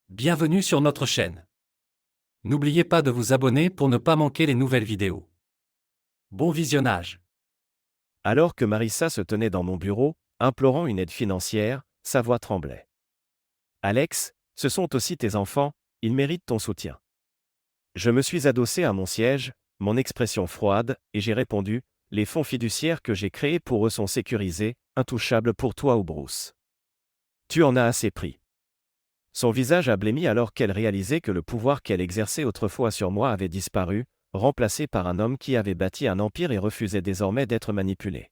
Bienvenue sur notre chaîne. N'oubliez pas de vous abonner pour ne pas manquer les nouvelles vidéos. Bon visionnage. Alors que Marissa se tenait dans mon bureau, implorant une aide financière, sa voix tremblait. Alex, ce sont aussi tes enfants, ils méritent ton soutien. Je me suis adossé à mon siège, mon expression froide, et j'ai répondu, les fonds fiduciaires que j'ai créés pour eux sont sécurisés, intouchables pour toi ou Bruce. Tu en as assez pris. Son visage a blêmi alors qu'elle réalisait que le pouvoir qu'elle exerçait autrefois sur moi avait disparu, remplacé par un homme qui avait bâti un empire et refusait désormais d'être manipulé.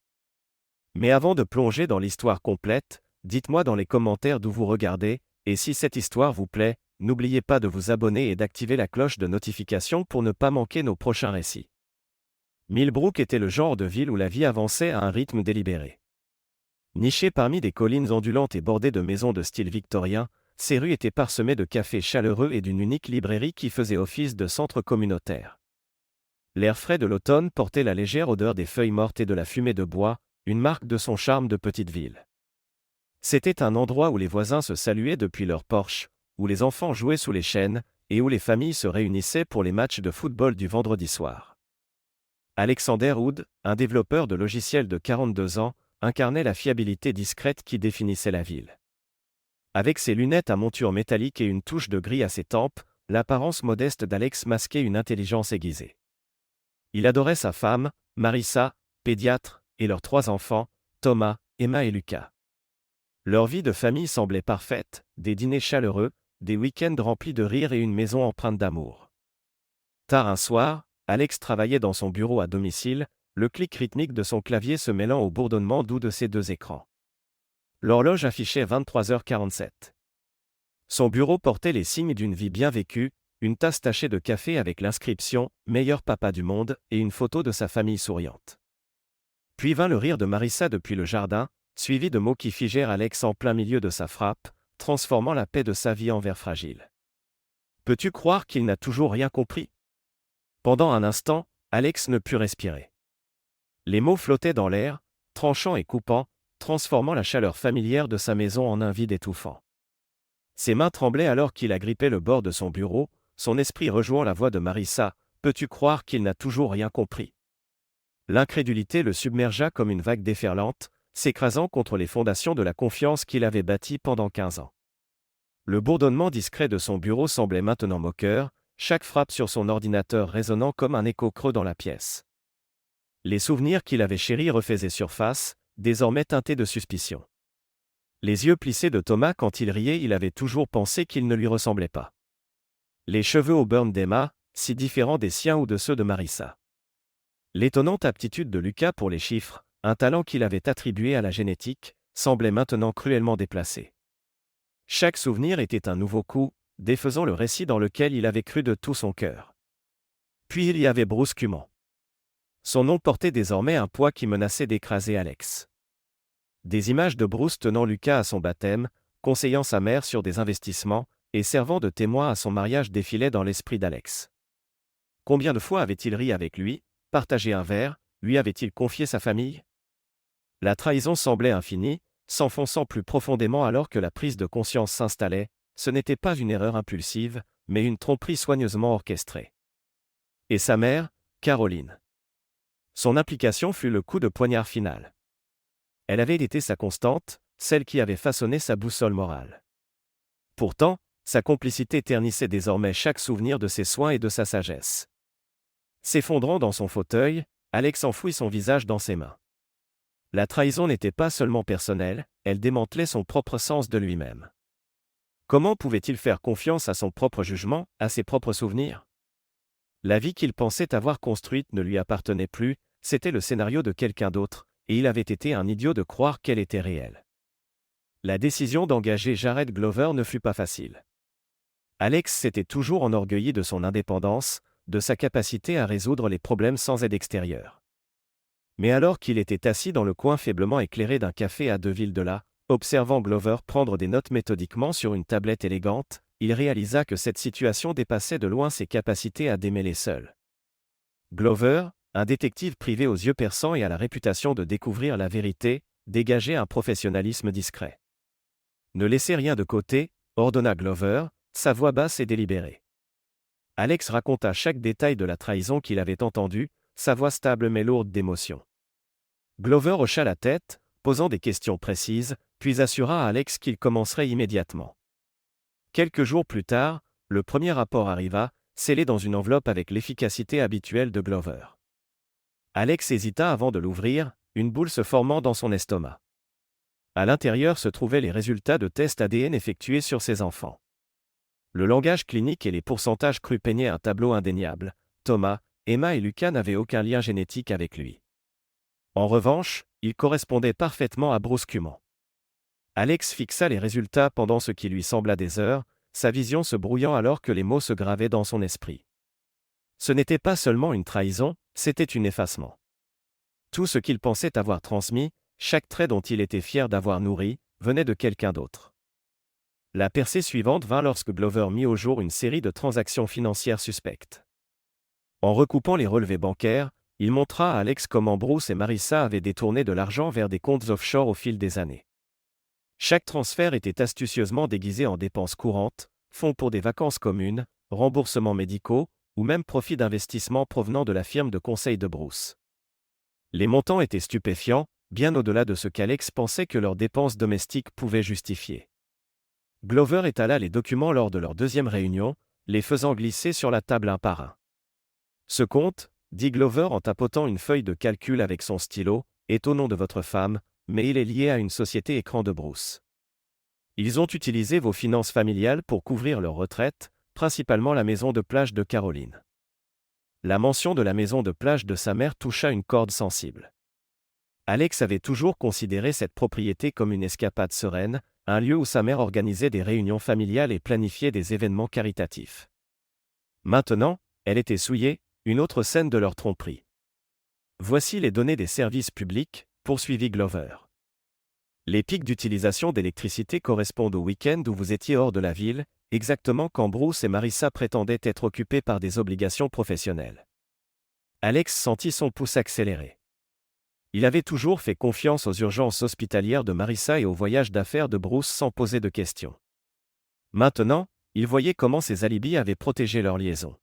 Mais avant de plonger dans l'histoire complète, dites-moi dans les commentaires d'où vous regardez, et si cette histoire vous plaît, n'oubliez pas de vous abonner et d'activer la cloche de notification pour ne pas manquer nos prochains récits. Millbrook était le genre de ville où la vie avançait à un rythme délibéré. Nichées parmi des collines ondulantes et bordées de maisons de style victorien, ces rues étaient parsemées de cafés chaleureux et d'une unique librairie qui faisait office de centre communautaire. L'air frais de l'automne portait la légère odeur des feuilles mortes et de la fumée de bois, une marque de son charme de petite ville. C'était un endroit où les voisins se saluaient depuis leur porche, où les enfants jouaient sous les chênes, et où les familles se réunissaient pour les matchs de football du vendredi soir. Alexander Wood, un développeur de logiciels de 42 ans, incarnait la fiabilité discrète qui définissait la ville. Avec ses lunettes à monture métallique et une touche de gris à ses tempes, l'apparence modeste d'Alex masquait une intelligence aiguisée. Il adorait sa femme, Marissa, pédiatre, et leurs 3 enfants, Thomas, Emma et Lucas. Leur vie de famille semblait parfaite, des dîners chaleureux, des week-ends remplis de rire et une maison empreinte d'amour. Tard un soir, Alex travaillait dans son bureau à domicile, le clic rythmique de son clavier se mêlant au bourdonnement doux de ses 2 écrans. L'horloge affichait 23h47. Son bureau portait les signes d'une vie bien vécue, une tasse tachée de café avec l'inscription « Meilleur papa du monde » et une photo de sa famille souriante. Puis vint le rire de Marissa depuis le jardin, suivi de mots qui figèrent Alex en plein milieu de sa frappe, transformant la paix de sa vie en verre fragile. Peux-tu croire qu'il n'a toujours rien compris? Pendant un instant, Alex ne put respirer. Les mots flottaient dans l'air, tranchant et coupant, transformant la chaleur familière de sa maison en un vide étouffant. Ses mains tremblaient alors qu'il agrippait le bord de son bureau, son esprit rejouant la voix de Marissa, « Peux-tu croire qu'il n'a toujours rien compris ?» L'incrédulité le submergea comme une vague déferlante, s'écrasant contre les fondations de la confiance qu'il avait bâtie pendant 15 ans. Le bourdonnement discret de son bureau semblait maintenant moqueur, chaque frappe sur son ordinateur résonnant comme un écho creux dans la pièce. Les souvenirs qu'il avait chéris refaisaient surface, désormais teintés de suspicion. Les yeux plissés de Thomas quand il riait, il avait toujours pensé qu'il ne lui ressemblait pas. Les cheveux au burn d'Emma, si différents des siens ou de ceux de Marissa. L'étonnante aptitude de Lucas pour les chiffres, un talent qu'il avait attribué à la génétique, semblait maintenant cruellement déplacé. Chaque souvenir était un nouveau coup, défaisant le récit dans lequel il avait cru de tout son cœur. Puis il y avait Bruce Cuman. Son nom portait désormais un poids qui menaçait d'écraser Alex. Des images de Bruce tenant Lucas à son baptême, conseillant sa mère sur des investissements, et servant de témoin à son mariage défilaient dans l'esprit d'Alex. Combien de fois avait-il ri avec lui, partagé un verre, lui avait-il confié sa famille? La trahison semblait infinie, s'enfonçant plus profondément alors que la prise de conscience s'installait, ce n'était pas une erreur impulsive, mais une tromperie soigneusement orchestrée. Et sa mère, Caroline. Son implication fut le coup de poignard final. Elle avait été sa constante, celle qui avait façonné sa boussole morale. Pourtant, sa complicité ternissait désormais chaque souvenir de ses soins et de sa sagesse. S'effondrant dans son fauteuil, Alex enfouit son visage dans ses mains. La trahison n'était pas seulement personnelle, elle démantelait son propre sens de lui-même. Comment pouvait-il faire confiance à son propre jugement, à ses propres souvenirs? La vie qu'il pensait avoir construite ne lui appartenait plus, c'était le scénario de quelqu'un d'autre, et il avait été un idiot de croire qu'elle était réelle. La décision d'engager Jared Glover ne fut pas facile. Alex s'était toujours enorgueilli de son indépendance, de sa capacité à résoudre les problèmes sans aide extérieure. Mais alors qu'il était assis dans le coin faiblement éclairé d'un café à 2 villes de là, observant Glover prendre des notes méthodiquement sur une tablette élégante, il réalisa que cette situation dépassait de loin ses capacités à démêler seul. Glover, un détective privé aux yeux perçants et à la réputation de découvrir la vérité, dégageait un professionnalisme discret. Ne laissez rien de côté, ordonna Glover, sa voix basse et délibérée. Alex raconta chaque détail de la trahison qu'il avait entendue, sa voix stable mais lourde d'émotion. Glover hocha la tête, posant des questions précises, puis assura à Alex qu'il commencerait immédiatement. Quelques jours plus tard, le premier rapport arriva, scellé dans une enveloppe avec l'efficacité habituelle de Glover. Alex hésita avant de l'ouvrir, une boule se formant dans son estomac. À l'intérieur se trouvaient les résultats de tests ADN effectués sur ses enfants. Le langage clinique et les pourcentages crus peignaient un tableau indéniable. Thomas, Emma et Lucas n'avaient aucun lien génétique avec lui. En revanche, il correspondait parfaitement à Bruce Cuman. Alex fixa les résultats pendant ce qui lui sembla des heures, sa vision se brouillant alors que les mots se gravaient dans son esprit. Ce n'était pas seulement une trahison, c'était un effacement. Tout ce qu'il pensait avoir transmis, chaque trait dont il était fier d'avoir nourri, venait de quelqu'un d'autre. La percée suivante vint lorsque Glover mit au jour une série de transactions financières suspectes. En recoupant les relevés bancaires, il montra à Alex comment Bruce et Marissa avaient détourné de l'argent vers des comptes offshore au fil des années. Chaque transfert était astucieusement déguisé en dépenses courantes, fonds pour des vacances communes, remboursements médicaux, ou même profits d'investissement provenant de la firme de conseil de Bruce. Les montants étaient stupéfiants, bien au-delà de ce qu'Alex pensait que leurs dépenses domestiques pouvaient justifier. Glover étala les documents lors de leur deuxième réunion, les faisant glisser sur la table un par un. Ce compte, dit Glover en tapotant une feuille de calcul avec son stylo, est au nom de votre femme, mais il est lié à une société écran de Bruce. Ils ont utilisé vos finances familiales pour couvrir leur retraite, principalement la maison de plage de Caroline. La mention de la maison de plage de sa mère toucha une corde sensible. Alex avait toujours considéré cette propriété comme une escapade sereine, un lieu où sa mère organisait des réunions familiales et planifiait des événements caritatifs. Maintenant, elle était souillée, une autre scène de leur tromperie. Voici les données des services publics, poursuivit Glover. Les pics d'utilisation d'électricité correspondent au week-end où vous étiez hors de la ville, exactement quand Bruce et Marissa prétendaient être occupés par des obligations professionnelles. Alex sentit son pouce accélérer. Il avait toujours fait confiance aux urgences hospitalières de Marissa et aux voyages d'affaires de Bruce sans poser de questions. Maintenant, il voyait comment ces alibis avaient protégé leur liaison.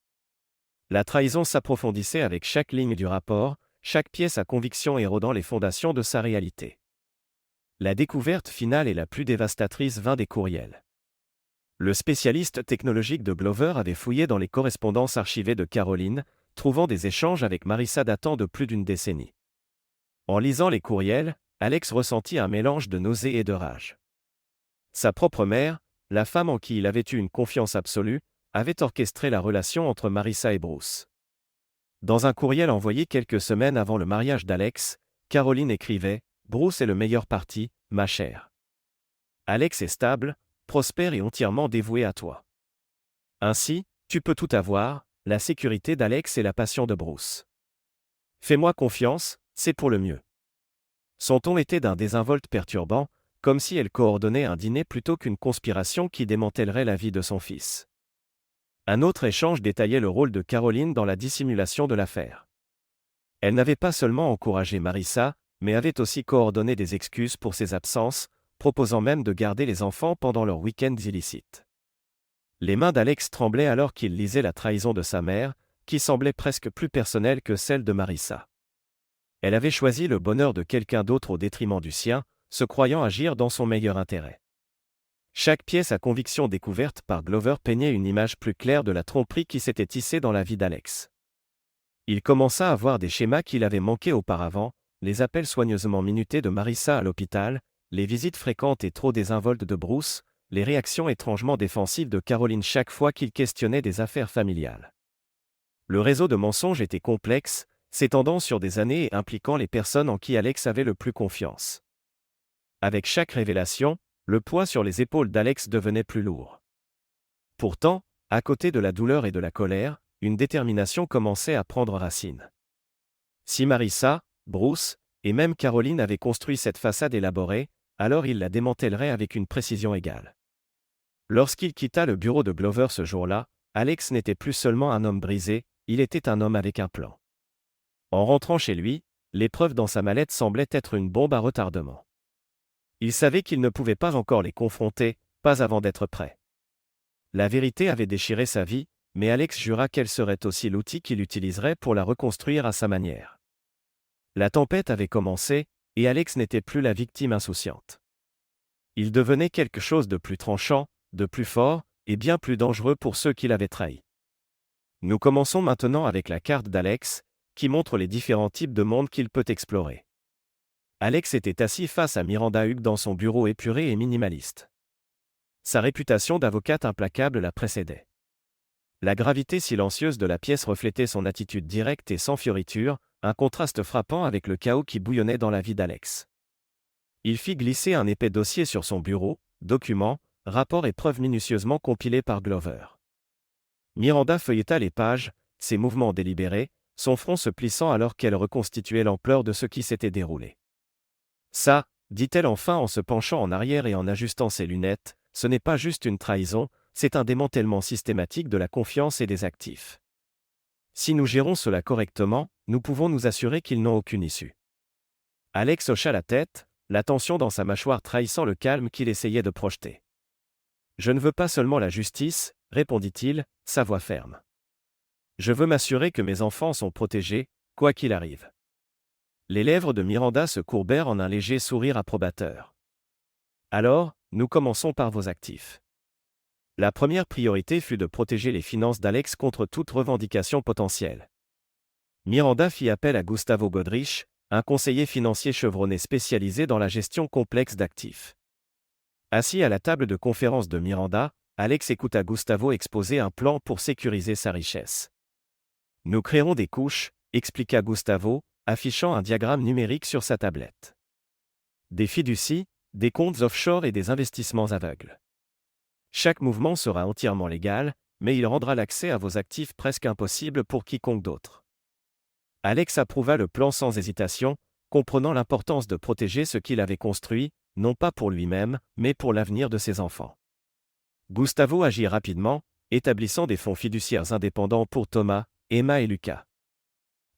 La trahison s'approfondissait avec chaque ligne du rapport, chaque pièce à conviction érodant les fondations de sa réalité. La découverte finale et la plus dévastatrice vint des courriels. Le spécialiste technologique de Glover avait fouillé dans les correspondances archivées de Caroline, trouvant des échanges avec Marissa datant de plus d'une décennie. En lisant les courriels, Alex ressentit un mélange de nausée et de rage. Sa propre mère, la femme en qui il avait eu une confiance absolue, avait orchestré la relation entre Marissa et Bruce. Dans un courriel envoyé quelques semaines avant le mariage d'Alex, Caroline écrivait « Bruce est le meilleur parti, ma chère. Alex est stable, prospère et entièrement dévoué à toi. Ainsi, tu peux tout avoir, la sécurité d'Alex et la passion de Bruce. Fais-moi confiance, c'est pour le mieux. » Son ton était d'un désinvolte perturbant, comme si elle coordonnait un dîner plutôt qu'une conspiration qui démantèlerait la vie de son fils. Un autre échange détaillait le rôle de Caroline dans la dissimulation de l'affaire. Elle n'avait pas seulement encouragé Marissa, mais avait aussi coordonné des excuses pour ses absences, proposant même de garder les enfants pendant leurs week-ends illicites. Les mains d'Alex tremblaient alors qu'il lisait la trahison de sa mère, qui semblait presque plus personnelle que celle de Marissa. Elle avait choisi le bonheur de quelqu'un d'autre au détriment du sien, se croyant agir dans son meilleur intérêt. Chaque pièce à conviction découverte par Glover peignait une image plus claire de la tromperie qui s'était tissée dans la vie d'Alex. Il commença à voir des schémas qu'il avait manqués auparavant, les appels soigneusement minutés de Marissa à l'hôpital, les visites fréquentes et trop désinvoltes de Bruce, les réactions étrangement défensives de Caroline chaque fois qu'il questionnait des affaires familiales. Le réseau de mensonges était complexe, s'étendant sur des années et impliquant les personnes en qui Alex avait le plus confiance. Avec chaque révélation, le poids sur les épaules d'Alex devenait plus lourd. Pourtant, à côté de la douleur et de la colère, une détermination commençait à prendre racine. Si Marissa, Bruce, et même Caroline avaient construit cette façade élaborée, alors il la démantèlerait avec une précision égale. Lorsqu'il quitta le bureau de Glover ce jour-là, Alex n'était plus seulement un homme brisé, il était un homme avec un plan. En rentrant chez lui, l'épreuve dans sa mallette semblait être une bombe à retardement. Il savait qu'il ne pouvait pas encore les confronter, pas avant d'être prêt. La vérité avait déchiré sa vie, mais Alex jura qu'elle serait aussi l'outil qu'il utiliserait pour la reconstruire à sa manière. La tempête avait commencé, et Alex n'était plus la victime insouciante. Il devenait quelque chose de plus tranchant, de plus fort, et bien plus dangereux pour ceux qui l'avaient trahi. Nous commençons maintenant avec la carte d'Alex, qui montre les différents types de monde qu'il peut explorer. Alex était assis face à Miranda Hughes dans son bureau épuré et minimaliste. Sa réputation d'avocate implacable la précédait. La gravité silencieuse de la pièce reflétait son attitude directe et sans fioriture, un contraste frappant avec le chaos qui bouillonnait dans la vie d'Alex. Il fit glisser un épais dossier sur son bureau, documents, rapports et preuves minutieusement compilés par Glover. Miranda feuilleta les pages, ses mouvements délibérés, son front se plissant alors qu'elle reconstituait l'ampleur de ce qui s'était déroulé. Ça, dit-elle enfin en se penchant en arrière et en ajustant ses lunettes, ce n'est pas juste une trahison, c'est un démantèlement systématique de la confiance et des actifs. Si nous gérons cela correctement, nous pouvons nous assurer qu'ils n'ont aucune issue. Alex hocha la tête, la tension dans sa mâchoire trahissant le calme qu'il essayait de projeter. « Je ne veux pas seulement la justice, » répondit-il, sa voix ferme. « Je veux m'assurer que mes enfants sont protégés, quoi qu'il arrive. » Les lèvres de Miranda se courbèrent en un léger sourire approbateur. « Alors, nous commençons par vos actifs. » La première priorité fut de protéger les finances d'Alex contre toute revendication potentielle. Miranda fit appel à Gustavo Godrich, un conseiller financier chevronné spécialisé dans la gestion complexe d'actifs. Assis à la table de conférence de Miranda, Alex écouta Gustavo exposer un plan pour sécuriser sa richesse. « Nous créerons des couches, » expliqua Gustavo, affichant un diagramme numérique sur sa tablette. Des fiducies, des comptes offshore et des investissements aveugles. Chaque mouvement sera entièrement légal, mais il rendra l'accès à vos actifs presque impossible pour quiconque d'autre. Alex approuva le plan sans hésitation, comprenant l'importance de protéger ce qu'il avait construit, non pas pour lui-même, mais pour l'avenir de ses enfants. Gustavo agit rapidement, établissant des fonds fiduciaires indépendants pour Thomas, Emma et Lucas.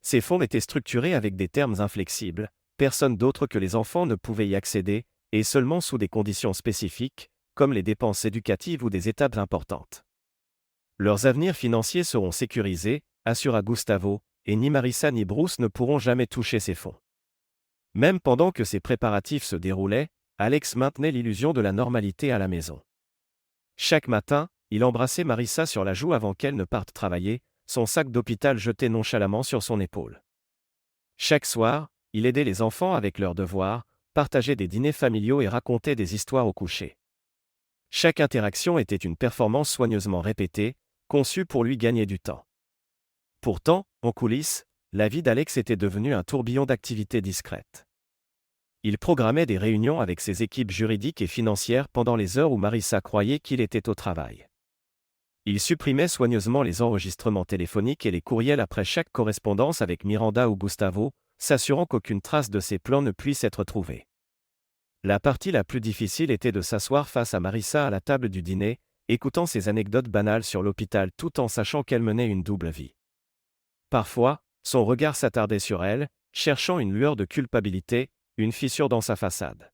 Ces fonds étaient structurés avec des termes inflexibles, personne d'autre que les enfants ne pouvait y accéder, et seulement sous des conditions spécifiques, comme les dépenses éducatives ou des étapes importantes. Leurs avenirs financiers seront sécurisés, assura Gustavo, et ni Marissa ni Bruce ne pourront jamais toucher ces fonds. Même pendant que ces préparatifs se déroulaient, Alex maintenait l'illusion de la normalité à la maison. Chaque matin, il embrassait Marissa sur la joue avant qu'elle ne parte travailler, son sac d'hôpital jeté nonchalamment sur son épaule. Chaque soir, il aidait les enfants avec leurs devoirs, partageait des dîners familiaux et racontait des histoires au coucher. Chaque interaction était une performance soigneusement répétée, conçue pour lui gagner du temps. Pourtant, en coulisses, la vie d'Alex était devenue un tourbillon d'activités discrètes. Il programmait des réunions avec ses équipes juridiques et financières pendant les heures où Marissa croyait qu'il était au travail. Il supprimait soigneusement les enregistrements téléphoniques et les courriels après chaque correspondance avec Miranda ou Gustavo, s'assurant qu'aucune trace de ses plans ne puisse être trouvée. La partie la plus difficile était de s'asseoir face à Marissa à la table du dîner, écoutant ses anecdotes banales sur l'hôpital tout en sachant qu'elle menait une double vie. Parfois, son regard s'attardait sur elle, cherchant une lueur de culpabilité, une fissure dans sa façade.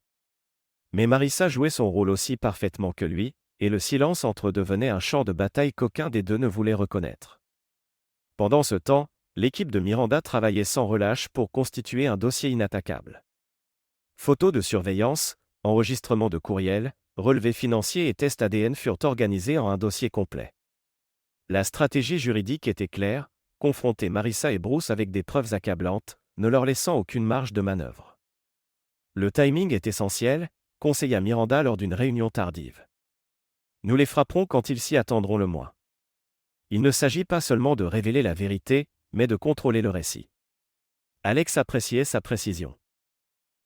Mais Marissa jouait son rôle aussi parfaitement que lui, et le silence entre eux devenait un champ de bataille qu'aucun des deux ne voulait reconnaître. Pendant ce temps, l'équipe de Miranda travaillait sans relâche pour constituer un dossier inattaquable. Photos de surveillance, enregistrements de courriels, relevés financiers et tests ADN furent organisés en un dossier complet. La stratégie juridique était claire, confronter Marissa et Bruce avec des preuves accablantes, ne leur laissant aucune marge de manœuvre. Le timing est essentiel, conseilla Miranda lors d'une réunion tardive. Nous les frapperons quand ils s'y attendront le moins. Il ne s'agit pas seulement de révéler la vérité, mais de contrôler le récit. Alex appréciait sa précision.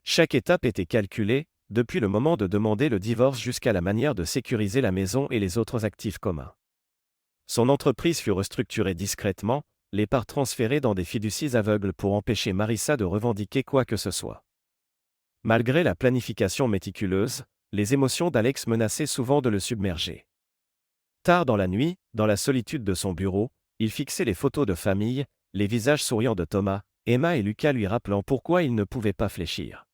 Chaque étape était calculée, depuis le moment de demander le divorce jusqu'à la manière de sécuriser la maison et les autres actifs communs. Son entreprise fut restructurée discrètement, les parts transférées dans des fiducies aveugles pour empêcher Marissa de revendiquer quoi que ce soit. Malgré la planification méticuleuse, les émotions d'Alex menaçaient souvent de le submerger. Tard dans la nuit, dans la solitude de son bureau, il fixait les photos de famille, les visages souriants de Thomas, Emma et Lucas lui rappelant pourquoi il ne pouvait pas fléchir.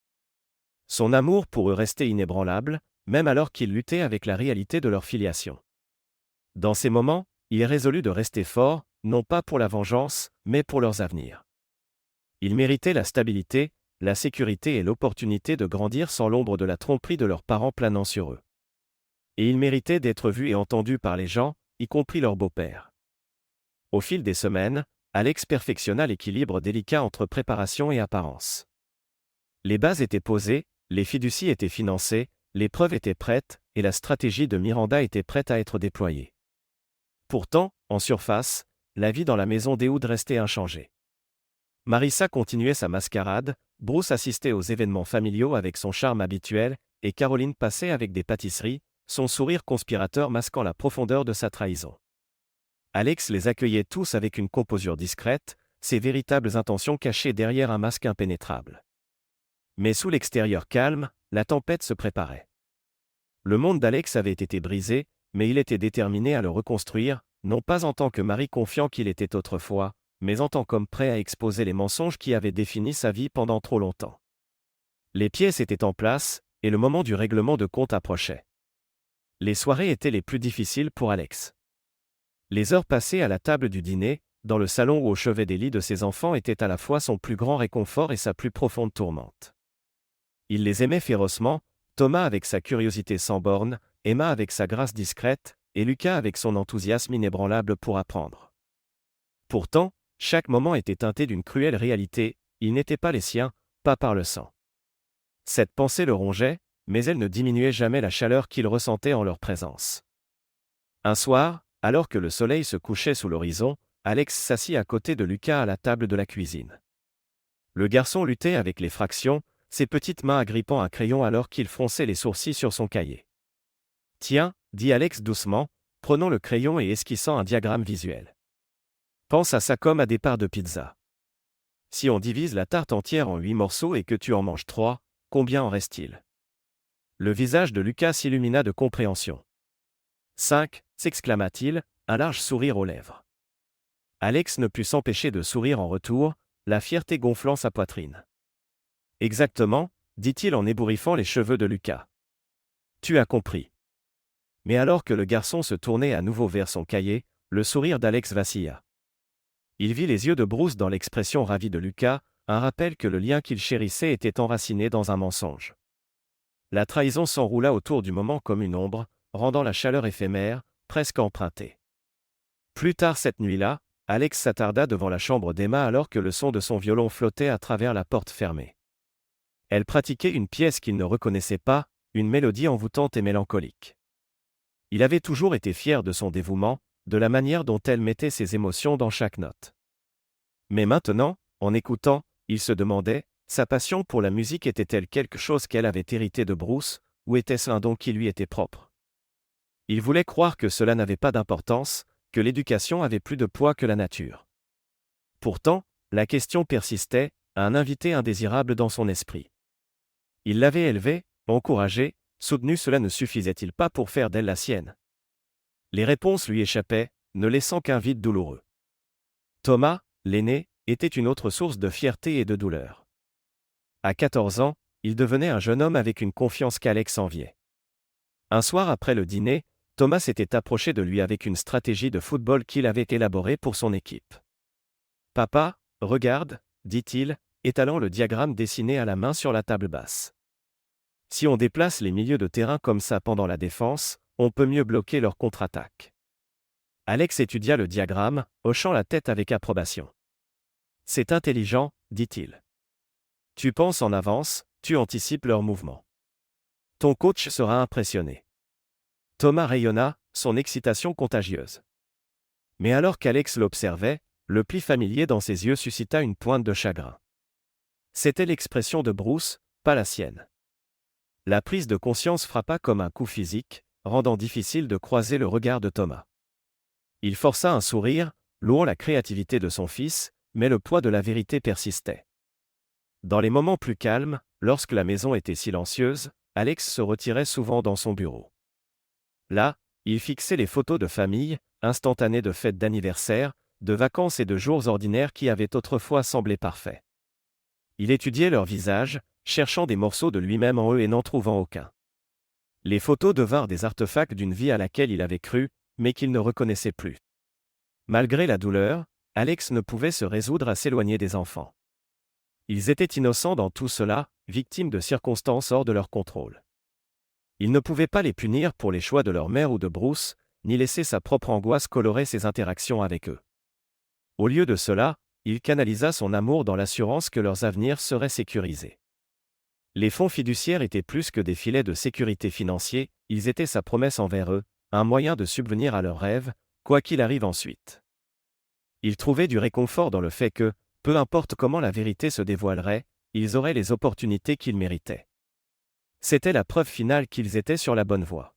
Son amour pour eux restait inébranlable, même alors qu'il luttait avec la réalité de leur filiation. Dans ces moments, il résolut de rester fort, non pas pour la vengeance, mais pour leurs avenirs. Ils méritaient la stabilité, la sécurité et l'opportunité de grandir sans l'ombre de la tromperie de leurs parents planant sur eux. Et ils méritaient d'être vus et entendus par les gens, y compris leur beau-père. Au fil des semaines, Alex perfectionna l'équilibre délicat entre préparation et apparence. Les bases étaient posées, les fiducies étaient financées, les preuves étaient prêtes, et la stratégie de Miranda était prête à être déployée. Pourtant, en surface, la vie dans la maison d'Ehud restait inchangée. Marissa continuait sa mascarade, Bruce assistait aux événements familiaux avec son charme habituel, et Caroline passait avec des pâtisseries, son sourire conspirateur masquant la profondeur de sa trahison. Alex les accueillait tous avec une composure discrète, ses véritables intentions cachées derrière un masque impénétrable. Mais sous l'extérieur calme, la tempête se préparait. Le monde d'Alex avait été brisé, mais il était déterminé à le reconstruire, non pas en tant que mari confiant qu'il était autrefois, mais en tant qu'homme prêt à exposer les mensonges qui avaient défini sa vie pendant trop longtemps. Les pièces étaient en place, et le moment du règlement de compte approchait. Les soirées étaient les plus difficiles pour Alex. Les heures passées à la table du dîner, dans le salon ou au chevet des lits de ses enfants étaient à la fois son plus grand réconfort et sa plus profonde tourmente. Il les aimait férocement, Thomas avec sa curiosité sans bornes, Emma avec sa grâce discrète, et Lucas avec son enthousiasme inébranlable pour apprendre. Pourtant, chaque moment était teinté d'une cruelle réalité, ils n'étaient pas les siens, pas par le sang. Cette pensée le rongeait, mais elle ne diminuait jamais la chaleur qu'il ressentait en leur présence. Un soir, alors que le soleil se couchait sous l'horizon, Alex s'assit à côté de Lucas à la table de la cuisine. Le garçon luttait avec les fractions, ses petites mains agrippant un crayon alors qu'il fronçait les sourcils sur son cahier. « Tiens, dit Alex doucement, prenant le crayon et esquissant un diagramme visuel. Pense à ça comme à des parts de pizza. Si on divise la tarte entière en 8 morceaux et que tu en manges 3, combien en reste-t-il ? Le visage de Lucas s'illumina de compréhension. 5, s'exclama-t-il, un large sourire aux lèvres. Alex ne put s'empêcher de sourire en retour, la fierté gonflant sa poitrine. Exactement, dit-il en ébouriffant les cheveux de Lucas. Tu as compris. Mais alors que le garçon se tournait à nouveau vers son cahier, le sourire d'Alex vacilla. Il vit les yeux de Bruce dans l'expression ravie de Lucas, un rappel que le lien qu'il chérissait était enraciné dans un mensonge. La trahison s'enroula autour du moment comme une ombre, rendant la chaleur éphémère, presque empruntée. Plus tard cette nuit-là, Alex s'attarda devant la chambre d'Emma alors que le son de son violon flottait à travers la porte fermée. Elle pratiquait une pièce qu'il ne reconnaissait pas, une mélodie envoûtante et mélancolique. Il avait toujours été fier de son dévouement, de la manière dont elle mettait ses émotions dans chaque note. Mais maintenant, en écoutant, il se demandait, sa passion pour la musique était-elle quelque chose qu'elle avait hérité de Bruce, ou était-ce un don qui lui était propre ? Il voulait croire que cela n'avait pas d'importance, que l'éducation avait plus de poids que la nature. Pourtant, la question persistait, un invité indésirable dans son esprit. Il l'avait élevée, encouragée, soutenue, cela ne suffisait-il pas pour faire d'elle la sienne ? Les réponses lui échappaient, ne laissant qu'un vide douloureux. Thomas, l'aîné, était une autre source de fierté et de douleur. À 14 ans, il devenait un jeune homme avec une confiance qu'Alex enviait. Un soir après le dîner, Thomas s'était approché de lui avec une stratégie de football qu'il avait élaborée pour son équipe. « Papa, regarde, dit-il, étalant le diagramme dessiné à la main sur la table basse. Si on déplace les milieux de terrain comme ça pendant la défense, on peut mieux bloquer leur contre-attaque. » Alex étudia le diagramme, hochant la tête avec approbation. « C'est intelligent, dit-il. Tu penses en avance, tu anticipes leurs mouvements. Ton coach sera impressionné. » Thomas rayonna, son excitation contagieuse. Mais alors qu'Alex l'observait, le pli familier dans ses yeux suscita une pointe de chagrin. C'était l'expression de Bruce, pas la sienne. La prise de conscience frappa comme un coup physique, rendant difficile de croiser le regard de Thomas. Il força un sourire, louant la créativité de son fils, mais le poids de la vérité persistait. Dans les moments plus calmes, lorsque la maison était silencieuse, Alex se retirait souvent dans son bureau. Là, il fixait les photos de famille, instantanées de fêtes d'anniversaire, de vacances et de jours ordinaires qui avaient autrefois semblé parfaits. Il étudiait leurs visages, cherchant des morceaux de lui-même en eux et n'en trouvant aucun. Les photos devinrent des artefacts d'une vie à laquelle il avait cru, mais qu'il ne reconnaissait plus. Malgré la douleur, Alex ne pouvait se résoudre à s'éloigner des enfants. Ils étaient innocents dans tout cela, victimes de circonstances hors de leur contrôle. Il ne pouvait pas les punir pour les choix de leur mère ou de Bruce, ni laisser sa propre angoisse colorer ses interactions avec eux. Au lieu de cela, il canalisa son amour dans l'assurance que leurs avenirs seraient sécurisés. Les fonds fiduciaires étaient plus que des filets de sécurité financiers, ils étaient sa promesse envers eux, un moyen de subvenir à leurs rêves, quoi qu'il arrive ensuite. Il trouvait du réconfort dans le fait que, peu importe comment la vérité se dévoilerait, ils auraient les opportunités qu'ils méritaient. C'était la preuve finale qu'ils étaient sur la bonne voie.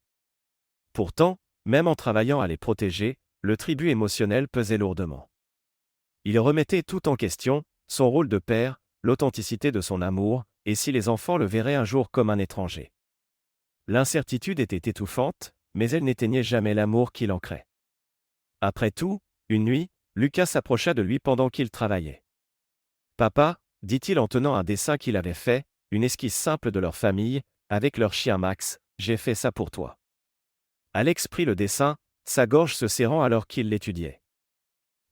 Pourtant, même en travaillant à les protéger, le tribut émotionnel pesait lourdement. Il remettait tout en question, son rôle de père, l'authenticité de son amour, et si les enfants le verraient un jour comme un étranger. L'incertitude était étouffante, mais elle n'éteignait jamais l'amour qu'il ancrait. Après tout, une nuit, Lucas s'approcha de lui pendant qu'il travaillait. « Papa », dit-il en tenant un dessin qu'il avait fait, une esquisse simple de leur famille, avec leur chien Max, « j'ai fait ça pour toi. » Alex prit le dessin, sa gorge se serrant alors qu'il l'étudiait.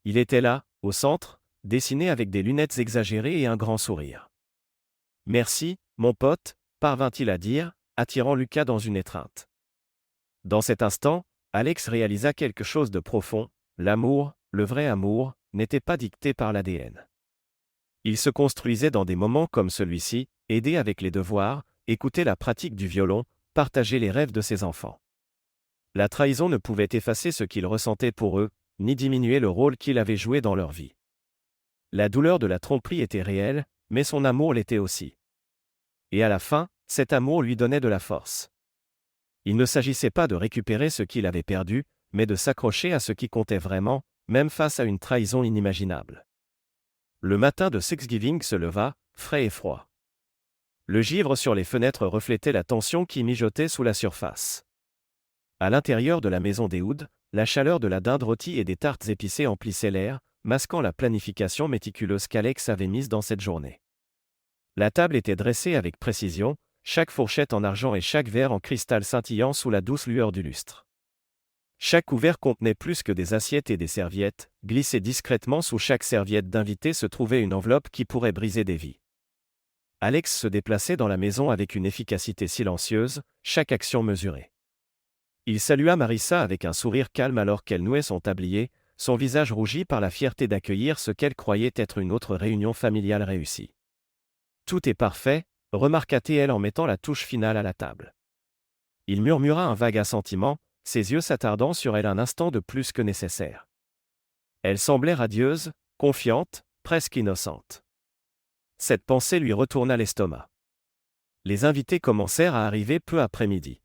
Il était là, au centre, dessiné avec des lunettes exagérées et un grand sourire. « Merci, mon pote », parvint-il à dire, attirant Lucas dans une étreinte. Dans cet instant, Alex réalisa quelque chose de profond, l'amour, le vrai amour, n'était pas dicté par l'ADN. Il se construisait dans des moments comme celui-ci, aider avec les devoirs, écouter la pratique du violon, partager les rêves de ses enfants. La trahison ne pouvait effacer ce qu'il ressentait pour eux, ni diminuer le rôle qu'il avait joué dans leur vie. La douleur de la tromperie était réelle, mais son amour l'était aussi. Et à la fin, cet amour lui donnait de la force. Il ne s'agissait pas de récupérer ce qu'il avait perdu, mais de s'accrocher à ce qui comptait vraiment, même face à une trahison inimaginable. Le matin de Thanksgiving se leva, frais et froid. Le givre sur les fenêtres reflétait la tension qui mijotait sous la surface. À l'intérieur de la maison des Hoods, la chaleur de la dinde rôtie et des tartes épicées emplissait l'air, masquant la planification méticuleuse qu'Alex avait mise dans cette journée. La table était dressée avec précision, chaque fourchette en argent et chaque verre en cristal scintillant sous la douce lueur du lustre. Chaque couvert contenait plus que des assiettes et des serviettes, glissées discrètement sous chaque serviette d'invité se trouvait une enveloppe qui pourrait briser des vies. Alex se déplaçait dans la maison avec une efficacité silencieuse, chaque action mesurée. Il salua Marissa avec un sourire calme alors qu'elle nouait son tablier, son visage rougi par la fierté d'accueillir ce qu'elle croyait être une autre réunion familiale réussie. « Tout est parfait », remarqua-t-elle en mettant la touche finale à la table. Il murmura un vague assentiment, ses yeux s'attardant sur elle un instant de plus que nécessaire. Elle semblait radieuse, confiante, presque innocente. Cette pensée lui retourna l'estomac. Les invités commencèrent à arriver peu après midi.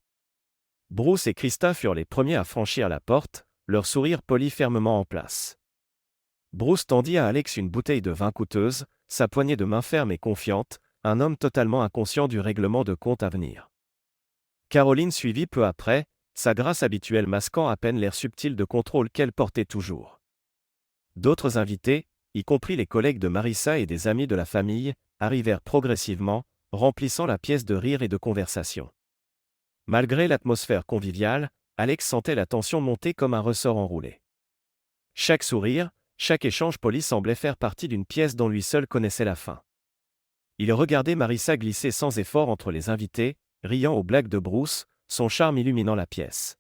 Bruce et Krista furent les premiers à franchir la porte, leur sourire poli fermement en place. Bruce tendit à Alex une bouteille de vin coûteuse, sa poignée de main ferme et confiante, un homme totalement inconscient du règlement de compte à venir. Caroline suivit peu après, sa grâce habituelle masquant à peine l'air subtil de contrôle qu'elle portait toujours. D'autres invités, y compris les collègues de Marissa et des amis de la famille, arrivèrent progressivement, remplissant la pièce de rire et de conversation. Malgré l'atmosphère conviviale, Alex sentait la tension monter comme un ressort enroulé. Chaque sourire, chaque échange poli semblait faire partie d'une pièce dont lui seul connaissait la fin. Il regardait Marissa glisser sans effort entre les invités, riant aux blagues de Bruce, son charme illuminant la pièce.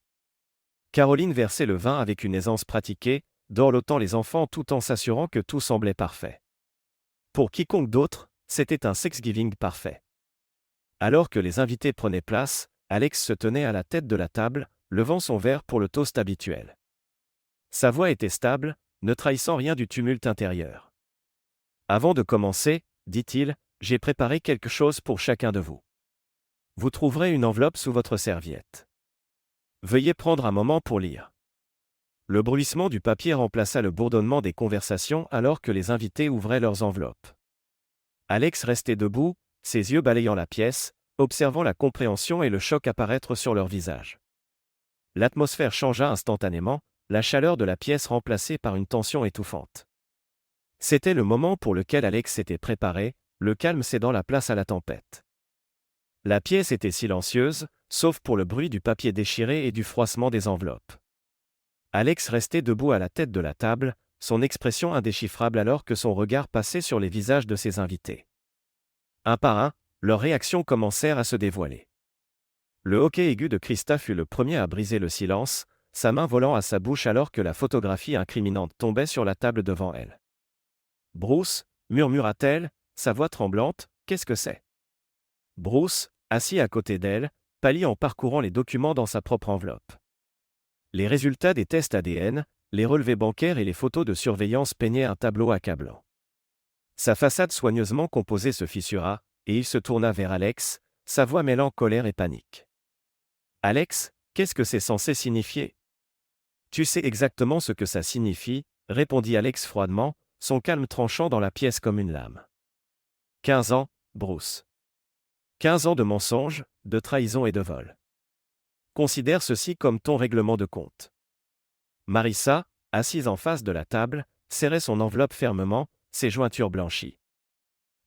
Caroline versait le vin avec une aisance pratiquée, dorlotant les enfants tout en s'assurant que tout semblait parfait. Pour quiconque d'autre, c'était un Thanksgiving parfait. Alors que les invités prenaient place, Alex se tenait à la tête de la table, levant son verre pour le toast habituel. Sa voix était stable, ne trahissant rien du tumulte intérieur. « Avant de commencer, dit-il, j'ai préparé quelque chose pour chacun de vous. Vous trouverez une enveloppe sous votre serviette. Veuillez prendre un moment pour lire. » Le bruissement du papier remplaça le bourdonnement des conversations alors que les invités ouvraient leurs enveloppes. Alex restait debout, ses yeux balayant la pièce, observant la compréhension et le choc apparaître sur leurs visages. L'atmosphère changea instantanément, la chaleur de la pièce remplacée par une tension étouffante. C'était le moment pour lequel Alex s'était préparé, le calme cédant la place à la tempête. La pièce était silencieuse, sauf pour le bruit du papier déchiré et du froissement des enveloppes. Alex restait debout à la tête de la table, son expression indéchiffrable alors que son regard passait sur les visages de ses invités. Un par un, leurs réactions commencèrent à se dévoiler. Le hoquet aigu de Krista fut le premier à briser le silence, sa main volant à sa bouche alors que la photographie incriminante tombait sur la table devant elle. « Bruce » murmura-t-elle, sa voix tremblante, « qu'est-ce que c'est ?» Bruce, assis à côté d'elle, pâlit en parcourant les documents dans sa propre enveloppe. Les résultats des tests ADN, les relevés bancaires et les photos de surveillance peignaient un tableau accablant. Sa façade soigneusement composée se fissura, et il se tourna vers Alex, sa voix mêlant colère et panique. « Alex, qu'est-ce que c'est censé signifier ?»« Tu sais exactement ce que ça signifie, » répondit Alex froidement, son calme tranchant dans la pièce comme une lame. 15 ans, Bruce. 15 ans de mensonges, de trahison et de vol. Considère ceci comme ton règlement de compte. Marissa, assise en face de la table, serrait son enveloppe fermement, ses jointures blanchies.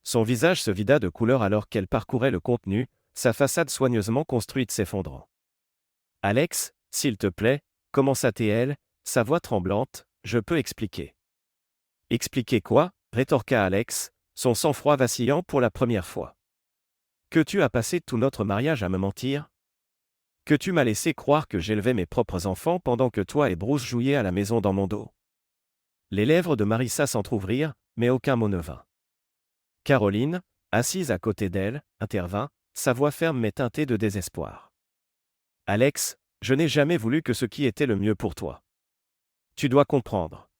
Son visage se vida de couleur alors qu'elle parcourait le contenu, sa façade soigneusement construite s'effondrant. « Alex, s'il te plaît, commença-t-elle, sa voix tremblante, je peux expliquer. » Expliquer quoi ? Rétorqua Alex, son sang-froid vacillant pour la première fois. Que tu as passé tout notre mariage à me mentir ? Que tu m'as laissé croire que j'élevais mes propres enfants pendant que toi et Bruce jouiez à la maison dans mon dos ? Les lèvres de Marissa s'entr'ouvrirent, mais aucun mot ne vint. Caroline, assise à côté d'elle, intervint, sa voix ferme mais teintée de désespoir. « Alex, je n'ai jamais voulu que ce qui était le mieux pour toi. Tu dois comprendre. »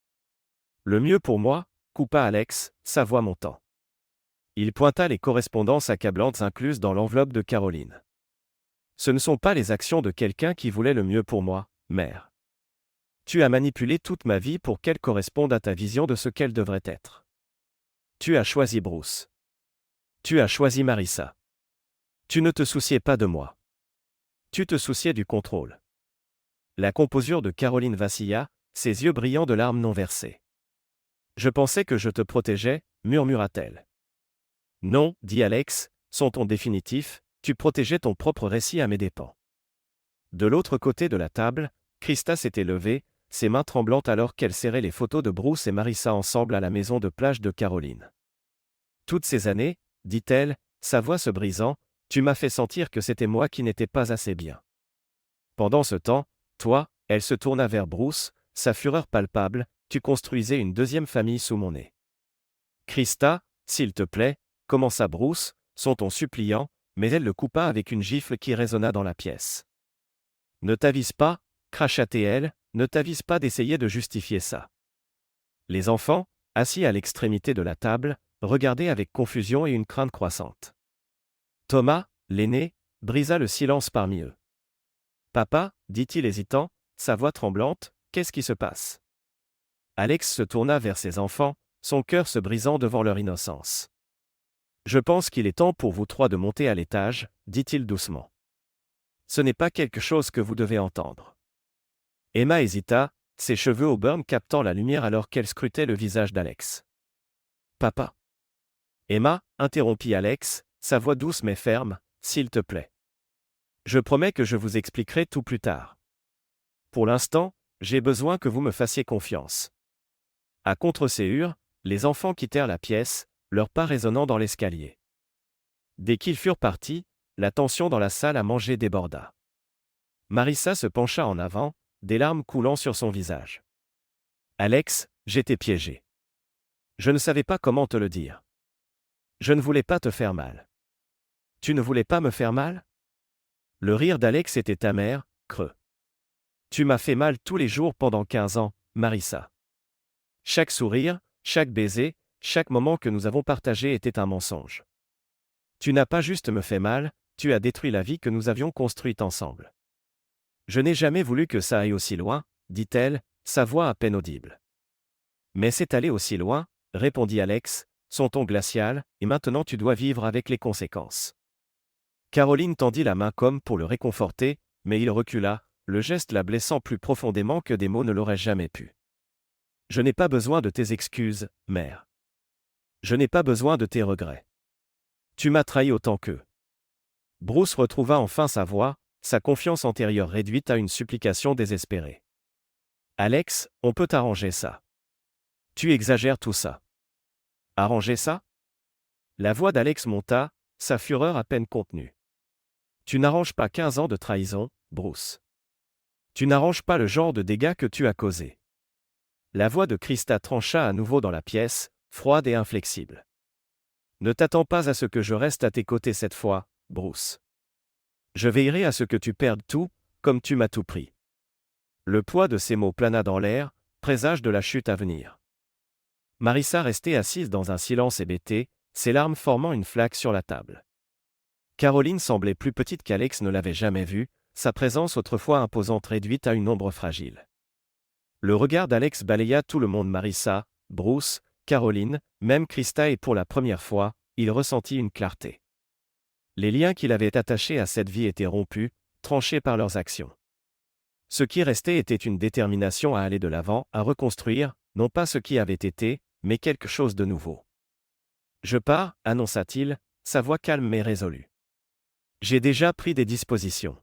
« Le mieux pour moi » coupa Alex, sa voix montant. Il pointa les correspondances accablantes incluses dans l'enveloppe de Caroline. « Ce ne sont pas les actions de quelqu'un qui voulait le mieux pour moi, mère. Tu as manipulé toute ma vie pour qu'elle corresponde à ta vision de ce qu'elle devrait être. Tu as choisi Bruce. Tu as choisi Marissa. Tu ne te souciais pas de moi. Tu te souciais du contrôle. » La composure de Caroline vacilla, ses yeux brillants de larmes non versées. « Je pensais que je te protégeais, » murmura-t-elle. « Non, » dit Alex, son ton définitif, « tu protégeais ton propre récit à mes dépens. » De l'autre côté de la table, Krista s'était levée, ses mains tremblantes alors qu'elle serrait les photos de Bruce et Marissa ensemble à la maison de plage de Caroline. « Toutes ces années, » dit-elle, sa voix se brisant, « tu m'as fait sentir que c'était moi qui n'étais pas assez bien. Pendant ce temps, toi, » elle se tourna vers Bruce, sa fureur palpable, « tu construisais une deuxième famille sous mon nez. » « Krista, s'il te plaît, » commença Bruce, son ton suppliant, mais elle le coupa avec une gifle qui résonna dans la pièce. « Ne t'avise pas, » cracha-t-elle, « ne t'avise pas d'essayer de justifier ça. » Les enfants, assis à l'extrémité de la table, regardaient avec confusion et une crainte croissante. Thomas, l'aîné, brisa le silence parmi eux. « Papa, » dit-il hésitant, sa voix tremblante, « qu'est-ce qui se passe ?» Alex se tourna vers ses enfants, son cœur se brisant devant leur innocence. « Je pense qu'il est temps pour vous trois de monter à l'étage, » dit-il doucement. « Ce n'est pas quelque chose que vous devez entendre. » Emma hésita, ses cheveux au burn captant la lumière alors qu'elle scrutait le visage d'Alex. « Papa. » Emma, interrompit Alex, sa voix douce mais ferme, « s'il te plaît. Je promets que je vous expliquerai tout plus tard. Pour l'instant, j'ai besoin que vous me fassiez confiance. » À contre-séhur, les enfants quittèrent la pièce, leurs pas résonnant dans l'escalier. Dès qu'ils furent partis, la tension dans la salle à manger déborda. Marissa se pencha en avant, des larmes coulant sur son visage. « Alex, j'étais piégé. Je ne savais pas comment te le dire. Je ne voulais pas te faire mal. » « Tu ne voulais pas me faire mal ?» Le rire d'Alex était amer, creux. « Tu m'as fait mal tous les jours pendant 15 ans, Marissa. Chaque sourire, chaque baiser, chaque moment que nous avons partagé était un mensonge. Tu n'as pas juste me fait mal, tu as détruit la vie que nous avions construite ensemble. Je n'ai jamais voulu que ça aille aussi loin, » dit-elle, sa voix à peine audible. « Mais c'est allé aussi loin, » répondit Alex, son ton glacial, « et maintenant tu dois vivre avec les conséquences. » Caroline tendit la main comme pour le réconforter, mais il recula, le geste la blessant plus profondément que des mots ne l'auraient jamais pu. « Je n'ai pas besoin de tes excuses, mère. Je n'ai pas besoin de tes regrets. Tu m'as trahi autant qu'eux. » Bruce retrouva enfin sa voix, sa confiance antérieure réduite à une supplication désespérée. « Alex, on peut arranger ça. Tu exagères tout ça. Arranger ça? La voix d'Alex monta, sa fureur à peine contenue. Tu n'arranges pas 15 ans de trahison, Bruce. Tu n'arranges pas le genre de dégâts que tu as causés. La voix de Krista trancha à nouveau dans la pièce, froide et inflexible. Ne t'attends pas à ce que je reste à tes côtés cette fois, Bruce. Je veillerai à ce que tu perdes tout, comme tu m'as tout pris. Le poids de ces mots plana dans l'air, présage de la chute à venir. Marissa restait assise dans un silence hébété, ses larmes formant une flaque sur la table. Caroline semblait plus petite qu'Alex ne l'avait jamais vue, sa présence autrefois imposante réduite à une ombre fragile. Le regard d'Alex balaya tout le monde. Marissa, Bruce, Caroline, même Krista, et pour la première fois, il ressentit une clarté. Les liens qu'il avait attachés à cette vie étaient rompus, tranchés par leurs actions. Ce qui restait était une détermination à aller de l'avant, à reconstruire, non pas ce qui avait été, mais quelque chose de nouveau. Je pars, annonça-t-il, sa voix calme mais résolue. J'ai déjà pris des dispositions.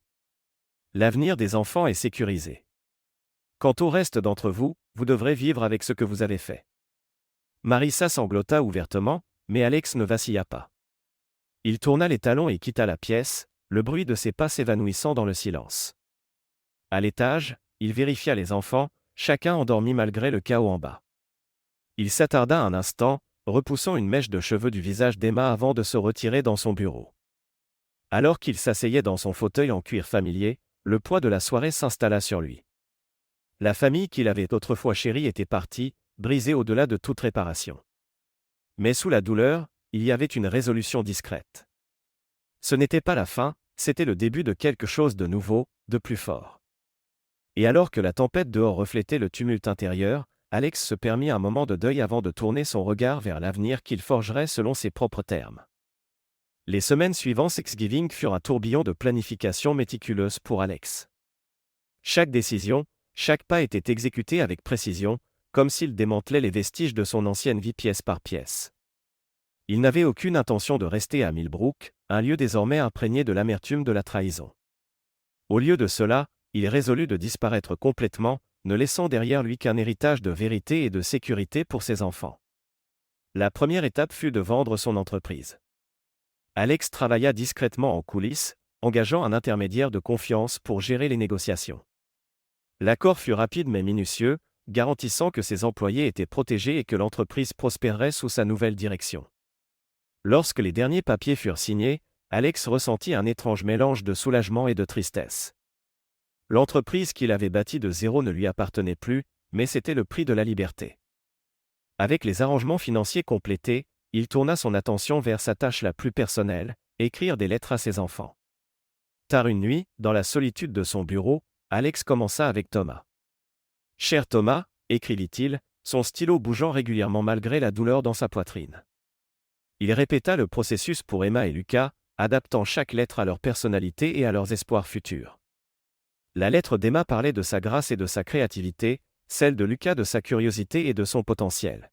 L'avenir des enfants est sécurisé. Quant au reste d'entre vous, vous devrez vivre avec ce que vous avez fait. Marissa sanglota ouvertement, mais Alex ne vacilla pas. Il tourna les talons et quitta la pièce, le bruit de ses pas s'évanouissant dans le silence. À l'étage, il vérifia les enfants, chacun endormi malgré le chaos en bas. Il s'attarda un instant, repoussant une mèche de cheveux du visage d'Emma avant de se retirer dans son bureau. Alors qu'il s'asseyait dans son fauteuil en cuir familier, le poids de la soirée s'installa sur lui. La famille qu'il avait autrefois chérie était partie, brisée au-delà de toute réparation. Mais sous la douleur, il y avait une résolution discrète. Ce n'était pas la fin, c'était le début de quelque chose de nouveau, de plus fort. Et alors que la tempête dehors reflétait le tumulte intérieur, Alex se permit un moment de deuil avant de tourner son regard vers l'avenir qu'il forgerait selon ses propres termes. Les semaines suivant Thanksgiving furent un tourbillon de planification méticuleuse pour Alex. Chaque décision, chaque pas était exécuté avec précision, comme s'il démantelait les vestiges de son ancienne vie pièce par pièce. Il n'avait aucune intention de rester à Millbrook, un lieu désormais imprégné de l'amertume de la trahison. Au lieu de cela, il résolut de disparaître complètement, ne laissant derrière lui qu'un héritage de vérité et de sécurité pour ses enfants. La première étape fut de vendre son entreprise. Alex travailla discrètement en coulisses, engageant un intermédiaire de confiance pour gérer les négociations. L'accord fut rapide mais minutieux, garantissant que ses employés étaient protégés et que l'entreprise prospérerait sous sa nouvelle direction. Lorsque les derniers papiers furent signés, Alex ressentit un étrange mélange de soulagement et de tristesse. L'entreprise qu'il avait bâtie de zéro ne lui appartenait plus, mais c'était le prix de la liberté. Avec les arrangements financiers complétés, il tourna son attention vers sa tâche la plus personnelle, écrire des lettres à ses enfants. Tard une nuit, dans la solitude de son bureau, Alex commença avec Thomas. « Cher Thomas », écrivit-il, son stylo bougeant régulièrement malgré la douleur dans sa poitrine. Il répéta le processus pour Emma et Lucas, adaptant chaque lettre à leur personnalité et à leurs espoirs futurs. La lettre d'Emma parlait de sa grâce et de sa créativité, celle de Lucas de sa curiosité et de son potentiel.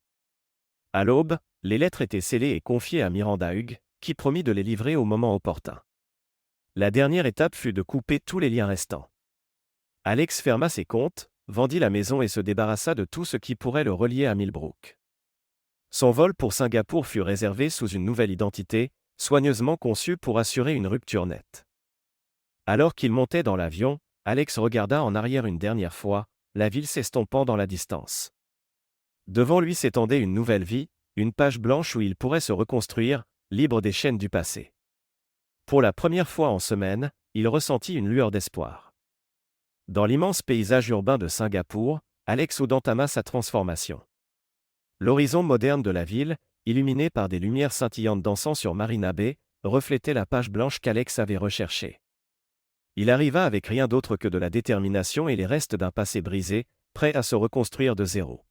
À l'aube, les lettres étaient scellées et confiées à Miranda Hughes, qui promit de les livrer au moment opportun. La dernière étape fut de couper tous les liens restants. Alex ferma ses comptes, vendit la maison et se débarrassa de tout ce qui pourrait le relier à Millbrook. Son vol pour Singapour fut réservé sous une nouvelle identité, soigneusement conçue pour assurer une rupture nette. Alors qu'il montait dans l'avion, Alex regarda en arrière une dernière fois, la ville s'estompant dans la distance. Devant lui s'étendait une nouvelle vie, une page blanche où il pourrait se reconstruire, libre des chaînes du passé. Pour la première fois en semaine, il ressentit une lueur d'espoir. Dans l'immense paysage urbain de Singapour, Alex entama sa transformation. L'horizon moderne de la ville, illuminé par des lumières scintillantes dansant sur Marina Bay, reflétait la page blanche qu'Alex avait recherchée. Il arriva avec rien d'autre que de la détermination et les restes d'un passé brisé, prêt à se reconstruire de zéro.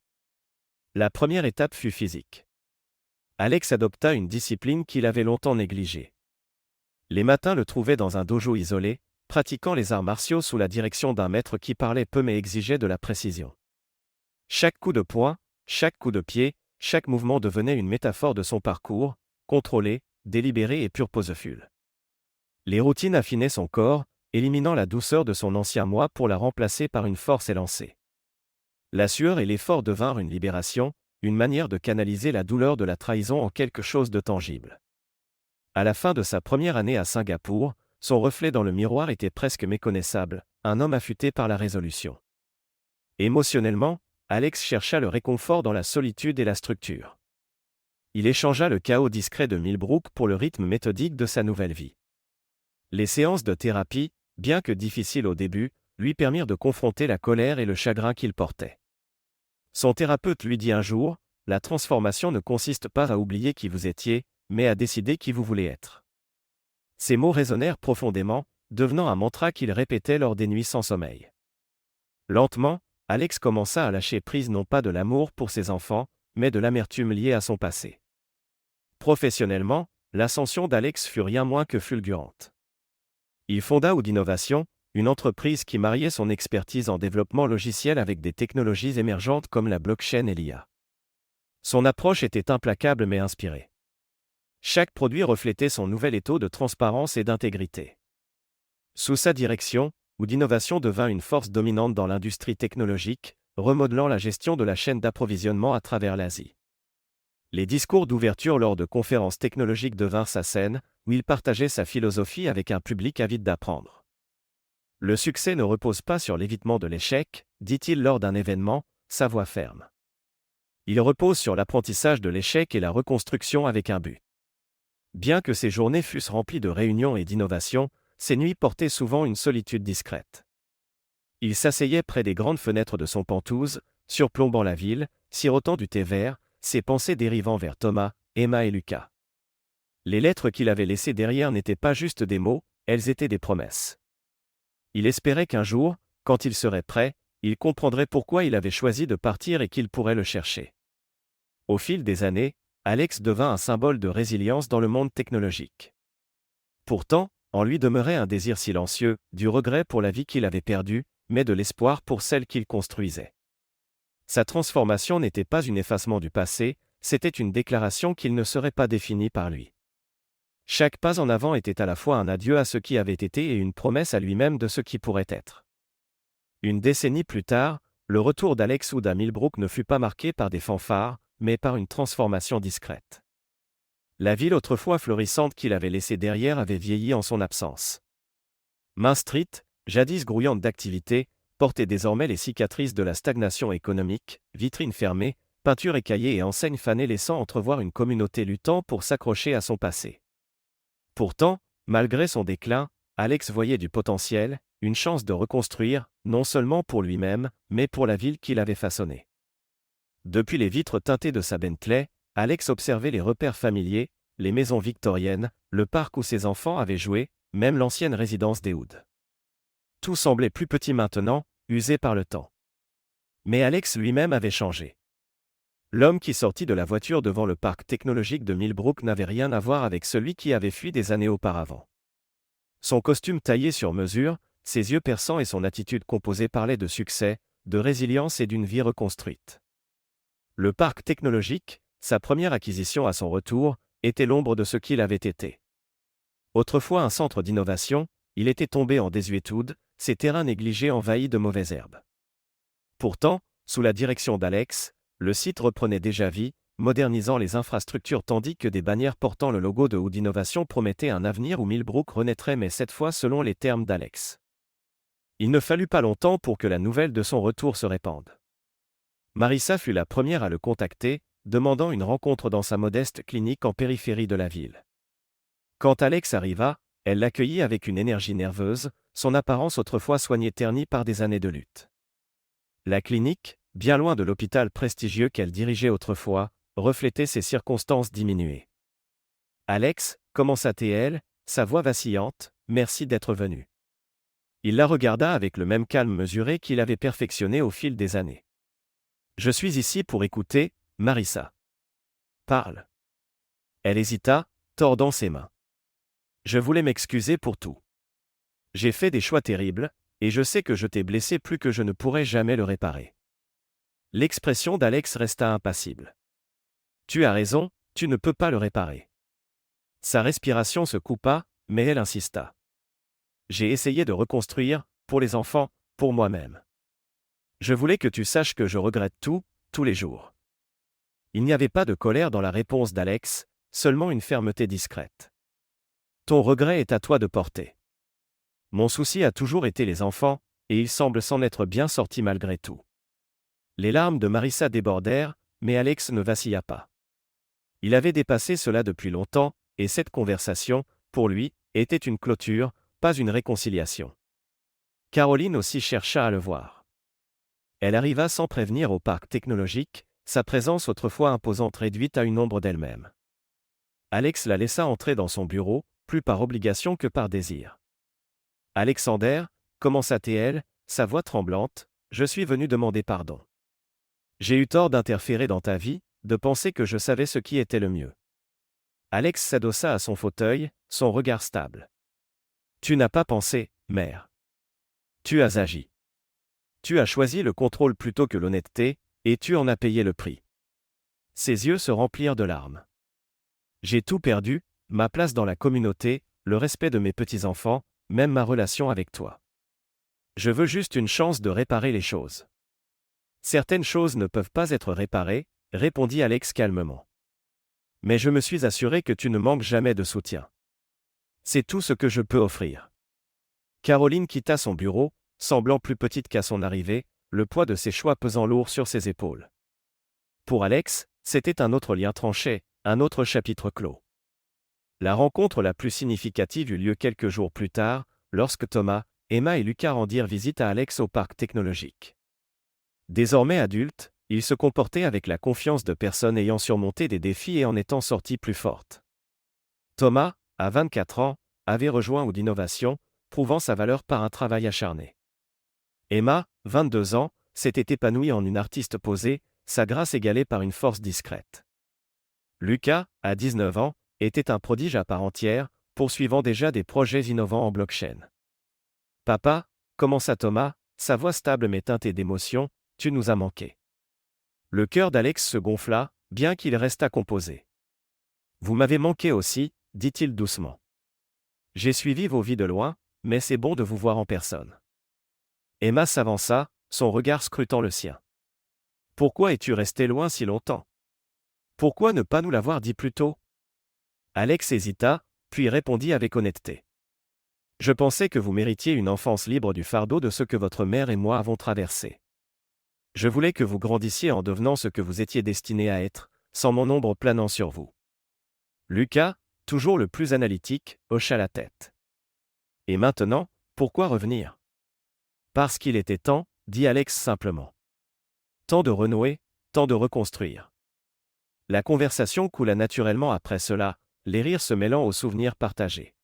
La première étape fut physique. Alex adopta une discipline qu'il avait longtemps négligée. Les matins le trouvaient dans un dojo isolé, pratiquant les arts martiaux sous la direction d'un maître qui parlait peu mais exigeait de la précision. Chaque coup de poing, chaque coup de pied, chaque mouvement devenait une métaphore de son parcours, contrôlé, délibéré et purposeful. Les routines affinaient son corps, éliminant la douceur de son ancien moi pour la remplacer par une force élancée. La sueur et l'effort devinrent une libération, une manière de canaliser la douleur de la trahison en quelque chose de tangible. À la fin de sa première année à Singapour, son reflet dans le miroir était presque méconnaissable, un homme affûté par la résolution. Émotionnellement, Alex chercha le réconfort dans la solitude et la structure. Il échangea le chaos discret de Millbrook pour le rythme méthodique de sa nouvelle vie. Les séances de thérapie, bien que difficiles au début, lui permirent de confronter la colère et le chagrin qu'il portait. Son thérapeute lui dit un jour, « La transformation ne consiste pas à oublier qui vous étiez, mais à décider qui vous voulez être. » Ces mots résonnèrent profondément, devenant un mantra qu'il répétait lors des nuits sans sommeil. Lentement, Alex commença à lâcher prise non pas de l'amour pour ses enfants, mais de l'amertume liée à son passé. Professionnellement, l'ascension d'Alex fut rien moins que fulgurante. Il fonda Oudinnovation, une entreprise qui mariait son expertise en développement logiciel avec des technologies émergentes comme la blockchain et l'IA. Son approche était implacable mais inspirée. Chaque produit reflétait son nouvel étau de transparence et d'intégrité. Sous sa direction, Oudinnovation devint une force dominante dans l'industrie technologique, remodelant la gestion de la chaîne d'approvisionnement à travers l'Asie. Les discours d'ouverture lors de conférences technologiques devinrent sa scène, où il partageait sa philosophie avec un public avide d'apprendre. Le succès ne repose pas sur l'évitement de l'échec, dit-il lors d'un événement, sa voix ferme. Il repose sur l'apprentissage de l'échec et la reconstruction avec un but. Bien que ses journées fussent remplies de réunions et d'innovations, ses nuits portaient souvent une solitude discrète. Il s'asseyait près des grandes fenêtres de son Penthouse, surplombant la ville, sirotant du thé vert, ses pensées dérivant vers Thomas, Emma et Lucas. Les lettres qu'il avait laissées derrière n'étaient pas juste des mots, elles étaient des promesses. Il espérait qu'un jour, quand il serait prêt, il comprendrait pourquoi il avait choisi de partir et qu'il pourrait le chercher. Au fil des années, Alex devint un symbole de résilience dans le monde technologique. Pourtant, en lui demeurait un désir silencieux, du regret pour la vie qu'il avait perdue, mais de l'espoir pour celle qu'il construisait. Sa transformation n'était pas un effacement du passé, c'était une déclaration qu'il ne serait pas défini par lui. Chaque pas en avant était à la fois un adieu à ce qui avait été et une promesse à lui-même de ce qui pourrait être. Une décennie plus tard, le retour d'Alex Wood à Millbrook ne fut pas marqué par des fanfares, mais par une transformation discrète. La ville autrefois florissante qu'il avait laissée derrière avait vieilli en son absence. Main Street, jadis grouillante d'activité, portait désormais les cicatrices de la stagnation économique, vitrines fermées, peintures écaillées et enseignes fanées laissant entrevoir une communauté luttant pour s'accrocher à son passé. Pourtant, malgré son déclin, Alex voyait du potentiel, une chance de reconstruire, non seulement pour lui-même, mais pour la ville qu'il avait façonnée. Depuis les vitres teintées de sa Bentley, Alex observait les repères familiers, les maisons victoriennes, le parc où ses enfants avaient joué, même l'ancienne résidence des Wood. Tout semblait plus petit maintenant, usé par le temps. Mais Alex lui-même avait changé. L'homme qui sortit de la voiture devant le parc technologique de Millbrook n'avait rien à voir avec celui qui avait fui des années auparavant. Son costume taillé sur mesure, ses yeux perçants et son attitude composée parlaient de succès, de résilience et d'une vie reconstruite. Le parc technologique, sa première acquisition à son retour, était l'ombre de ce qu'il avait été. Autrefois un centre d'innovation, il était tombé en désuétude, ses terrains négligés envahis de mauvaises herbes. Pourtant, sous la direction d'Alex, le site reprenait déjà vie, modernisant les infrastructures tandis que des bannières portant le logo de Wood Innovation promettaient un avenir où Millbrook renaîtrait mais cette fois selon les termes d'Alex. Il ne fallut pas longtemps pour que la nouvelle de son retour se répande. Marissa fut la première à le contacter, demandant une rencontre dans sa modeste clinique en périphérie de la ville. Quand Alex arriva, elle l'accueillit avec une énergie nerveuse, son apparence autrefois soignée ternie par des années de lutte. La clinique, bien loin de l'hôpital prestigieux qu'elle dirigeait autrefois, reflétait ses circonstances diminuées. « Alex, commença-t-elle, sa voix vacillante, merci d'être venu. » Il la regarda avec le même calme mesuré qu'il avait perfectionné au fil des années. « Je suis ici pour écouter, Marissa. Parle. » Elle hésita, tordant ses mains. « Je voulais m'excuser pour tout. J'ai fait des choix terribles, et je sais que je t'ai blessé plus que je ne pourrai jamais le réparer. » L'expression d'Alex resta impassible. « Tu as raison, tu ne peux pas le réparer. » Sa respiration se coupa, mais elle insista. « J'ai essayé de reconstruire, pour les enfants, pour moi-même. Je voulais que tu saches que je regrette tout, tous les jours. Il n'y avait pas de colère dans la réponse d'Alex, seulement une fermeté discrète. Ton regret est à toi de porter. Mon souci a toujours été les enfants, et il semble s'en être bien sorti malgré tout. Les larmes de Marissa débordèrent, mais Alex ne vacilla pas. Il avait dépassé cela depuis longtemps, et cette conversation, pour lui, était une clôture, pas une réconciliation. Caroline aussi chercha à le voir. Elle arriva sans prévenir au parc technologique, sa présence autrefois imposante réduite à une ombre d'elle-même. Alex la laissa entrer dans son bureau, plus par obligation que par désir. « Alexander, commença-t-elle, sa voix tremblante, je suis venu demander pardon. J'ai eu tort d'interférer dans ta vie, de penser que je savais ce qui était le mieux. » Alex s'adossa à son fauteuil, son regard stable. « Tu n'as pas pensé, mère. Tu as agi. Tu as choisi le contrôle plutôt que l'honnêteté, et tu en as payé le prix. » Ses yeux se remplirent de larmes. « J'ai tout perdu, ma place dans la communauté, le respect de mes petits-enfants, même ma relation avec toi. Je veux juste une chance de réparer les choses. » « Certaines choses ne peuvent pas être réparées, » répondit Alex calmement. « Mais je me suis assuré que tu ne manques jamais de soutien. C'est tout ce que je peux offrir. » Caroline quitta son bureau, semblant plus petite qu'à son arrivée, le poids de ses choix pesant lourd sur ses épaules. Pour Alex, c'était un autre lien tranché, un autre chapitre clos. La rencontre la plus significative eut lieu quelques jours plus tard, lorsque Thomas, Emma et Lucas rendirent visite à Alex au parc technologique. Désormais adultes, ils se comportaient avec la confiance de personnes ayant surmonté des défis et en étant sorties plus fortes. Thomas, à 24 ans, avait rejoint Oud Innovation, prouvant sa valeur par un travail acharné. Emma, 22 ans, s'était épanouie en une artiste posée, sa grâce égalée par une force discrète. Lucas, à 19 ans, était un prodige à part entière, poursuivant déjà des projets innovants en blockchain. « Papa » commença Thomas, sa voix stable mais teintée d'émotion, « tu nous as manqué. » Le cœur d'Alex se gonfla, bien qu'il restât composé. « Vous m'avez manqué aussi » dit-il doucement. « J'ai suivi vos vies de loin, mais c'est bon de vous voir en personne. » Emma s'avança, son regard scrutant le sien. « Pourquoi es-tu resté loin si longtemps? Pourquoi ne pas nous l'avoir dit plus tôt ?» Alex hésita, puis répondit avec honnêteté. « Je pensais que vous méritiez une enfance libre du fardeau de ce que votre mère et moi avons traversé. Je voulais que vous grandissiez en devenant ce que vous étiez destiné à être, sans mon ombre planant sur vous. » Lucas, toujours le plus analytique, hocha la tête. « Et maintenant, pourquoi revenir? » « Parce qu'il était temps, » dit Alex simplement. « Temps de renouer, temps de reconstruire. » La conversation coula naturellement après cela, les rires se mêlant aux souvenirs partagés.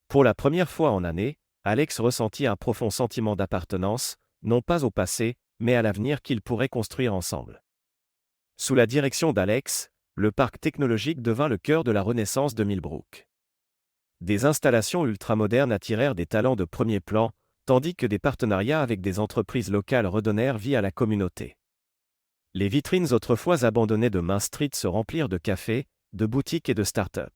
Pour la première fois en années, Alex ressentit un profond sentiment d'appartenance, non pas au passé, mais à l'avenir qu'ils pourraient construire ensemble. Sous la direction d'Alex, le parc technologique devint le cœur de la renaissance de Millbrook. Des installations ultramodernes attirèrent des talents de premier plan, tandis que des partenariats avec des entreprises locales redonnèrent vie à la communauté. Les vitrines autrefois abandonnées de Main Street se remplirent de cafés, de boutiques et de start-up.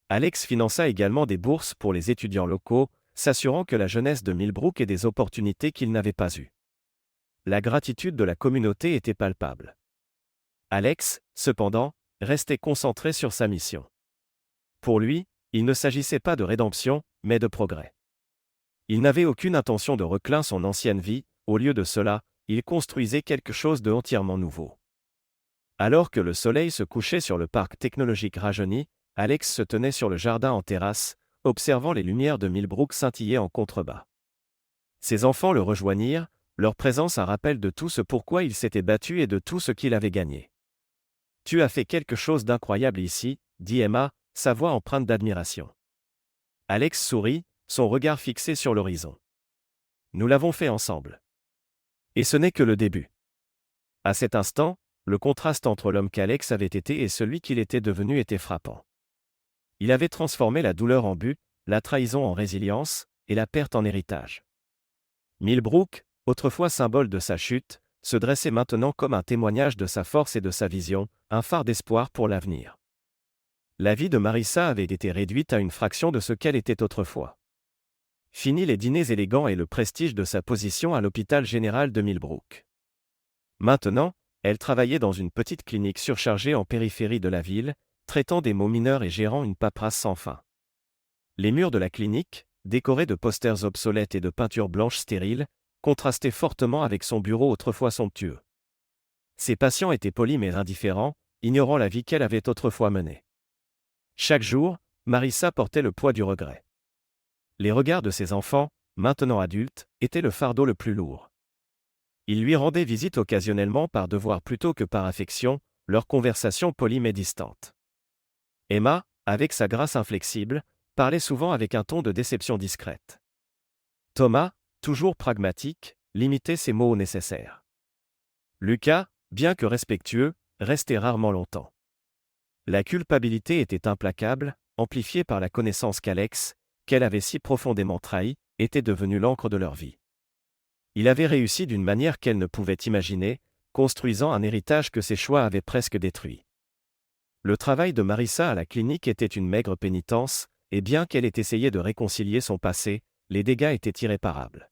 Alex finança également des bourses pour les étudiants locaux, s'assurant que la jeunesse de Millbrook ait des opportunités qu'ils n'avaient pas eues. La gratitude de la communauté était palpable. Alex, cependant, restait concentré sur sa mission. Pour lui, il ne s'agissait pas de rédemption, mais de progrès. Il n'avait aucune intention de reclin son ancienne vie, au lieu de cela, il construisait quelque chose de entièrement nouveau. Alors que le soleil se couchait sur le parc technologique rajeuni, Alex se tenait sur le jardin en terrasse, observant les lumières de Millbrook scintiller en contrebas. Ses enfants le rejoignirent, leur présence un rappel de tout ce pourquoi il s'était battu et de tout ce qu'il avait gagné. « Tu as fait quelque chose d'incroyable ici » dit Emma, sa voix empreinte d'admiration. Alex sourit, son regard fixé sur l'horizon. « Nous l'avons fait ensemble. Et ce n'est que le début. » À cet instant, le contraste entre l'homme qu'Alex avait été et celui qu'il était devenu était frappant. Il avait transformé la douleur en but, la trahison en résilience, et la perte en héritage. Millbrook, autrefois symbole de sa chute, se dressait maintenant comme un témoignage de sa force et de sa vision, un phare d'espoir pour l'avenir. La vie de Marissa avait été réduite à une fraction de ce qu'elle était autrefois. Fini les dîners élégants et le prestige de sa position à l'hôpital général de Millbrook. Maintenant, elle travaillait dans une petite clinique surchargée en périphérie de la ville, traitant des maux mineurs et gérant une paperasse sans fin. Les murs de la clinique, décorés de posters obsolètes et de peintures blanches stériles, contrastaient fortement avec son bureau autrefois somptueux. Ses patients étaient polis mais indifférents, ignorant la vie qu'elle avait autrefois menée. Chaque jour, Marissa portait le poids du regret. Les regards de ses enfants, maintenant adultes, étaient le fardeau le plus lourd. Ils lui rendaient visite occasionnellement par devoir plutôt que par affection, leur conversation polie mais distante. Emma, avec sa grâce inflexible, parlait souvent avec un ton de déception discrète. Thomas, toujours pragmatique, limitait ses mots au nécessaire. Lucas, bien que respectueux, restait rarement longtemps. La culpabilité était implacable, amplifiée par la connaissance qu'Alex, qu'elle avait si profondément trahi, était devenue l'encre de leur vie. Il avait réussi d'une manière qu'elle ne pouvait imaginer, construisant un héritage que ses choix avaient presque détruit. Le travail de Marissa à la clinique était une maigre pénitence, et bien qu'elle ait essayé de réconcilier son passé, les dégâts étaient irréparables.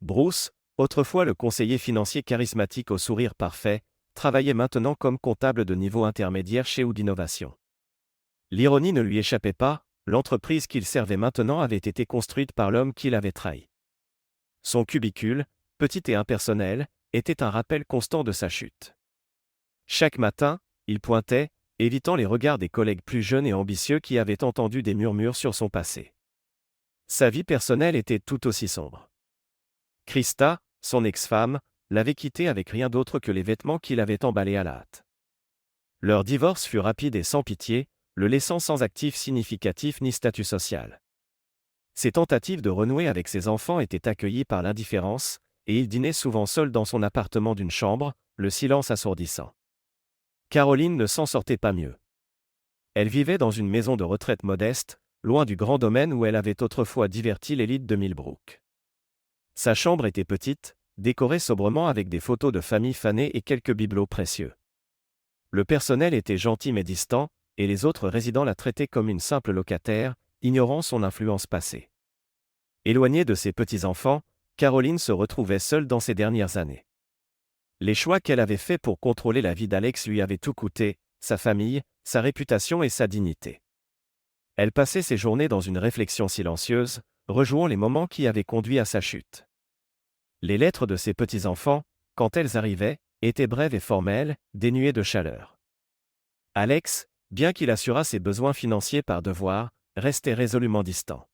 Bruce, autrefois le conseiller financier charismatique au sourire parfait, travaillait maintenant comme comptable de niveau intermédiaire chez Wood Innovation. L'ironie ne lui échappait pas, l'entreprise qu'il servait maintenant avait été construite par l'homme qui l'avait trahi. Son cubicule, petit et impersonnel, était un rappel constant de sa chute. Chaque matin, il pointait, évitant les regards des collègues plus jeunes et ambitieux qui avaient entendu des murmures sur son passé. Sa vie personnelle était tout aussi sombre. Krista, son ex-femme, l'avait quitté avec rien d'autre que les vêtements qu'il avait emballés à la hâte. Leur divorce fut rapide et sans pitié, le laissant sans actif significatif ni statut social. Ses tentatives de renouer avec ses enfants étaient accueillies par l'indifférence, et il dînait souvent seul dans son appartement d'une chambre, le silence assourdissant. Caroline ne s'en sortait pas mieux. Elle vivait dans une maison de retraite modeste, loin du grand domaine où elle avait autrefois diverti l'élite de Millbrook. Sa chambre était petite, décorée sobrement avec des photos de famille fanées et quelques bibelots précieux. Le personnel était gentil mais distant, et les autres résidents la traitaient comme une simple locataire, ignorant son influence passée. Éloignée de ses petits-enfants, Caroline se retrouvait seule dans ses dernières années. Les choix qu'elle avait faits pour contrôler la vie d'Alex lui avaient tout coûté, sa famille, sa réputation et sa dignité. Elle passait ses journées dans une réflexion silencieuse, rejouant les moments qui avaient conduit à sa chute. Les lettres de ses petits-enfants, quand elles arrivaient, étaient brèves et formelles, dénuées de chaleur. Alex, bien qu'il assurât ses besoins financiers par devoir, restait résolument distant.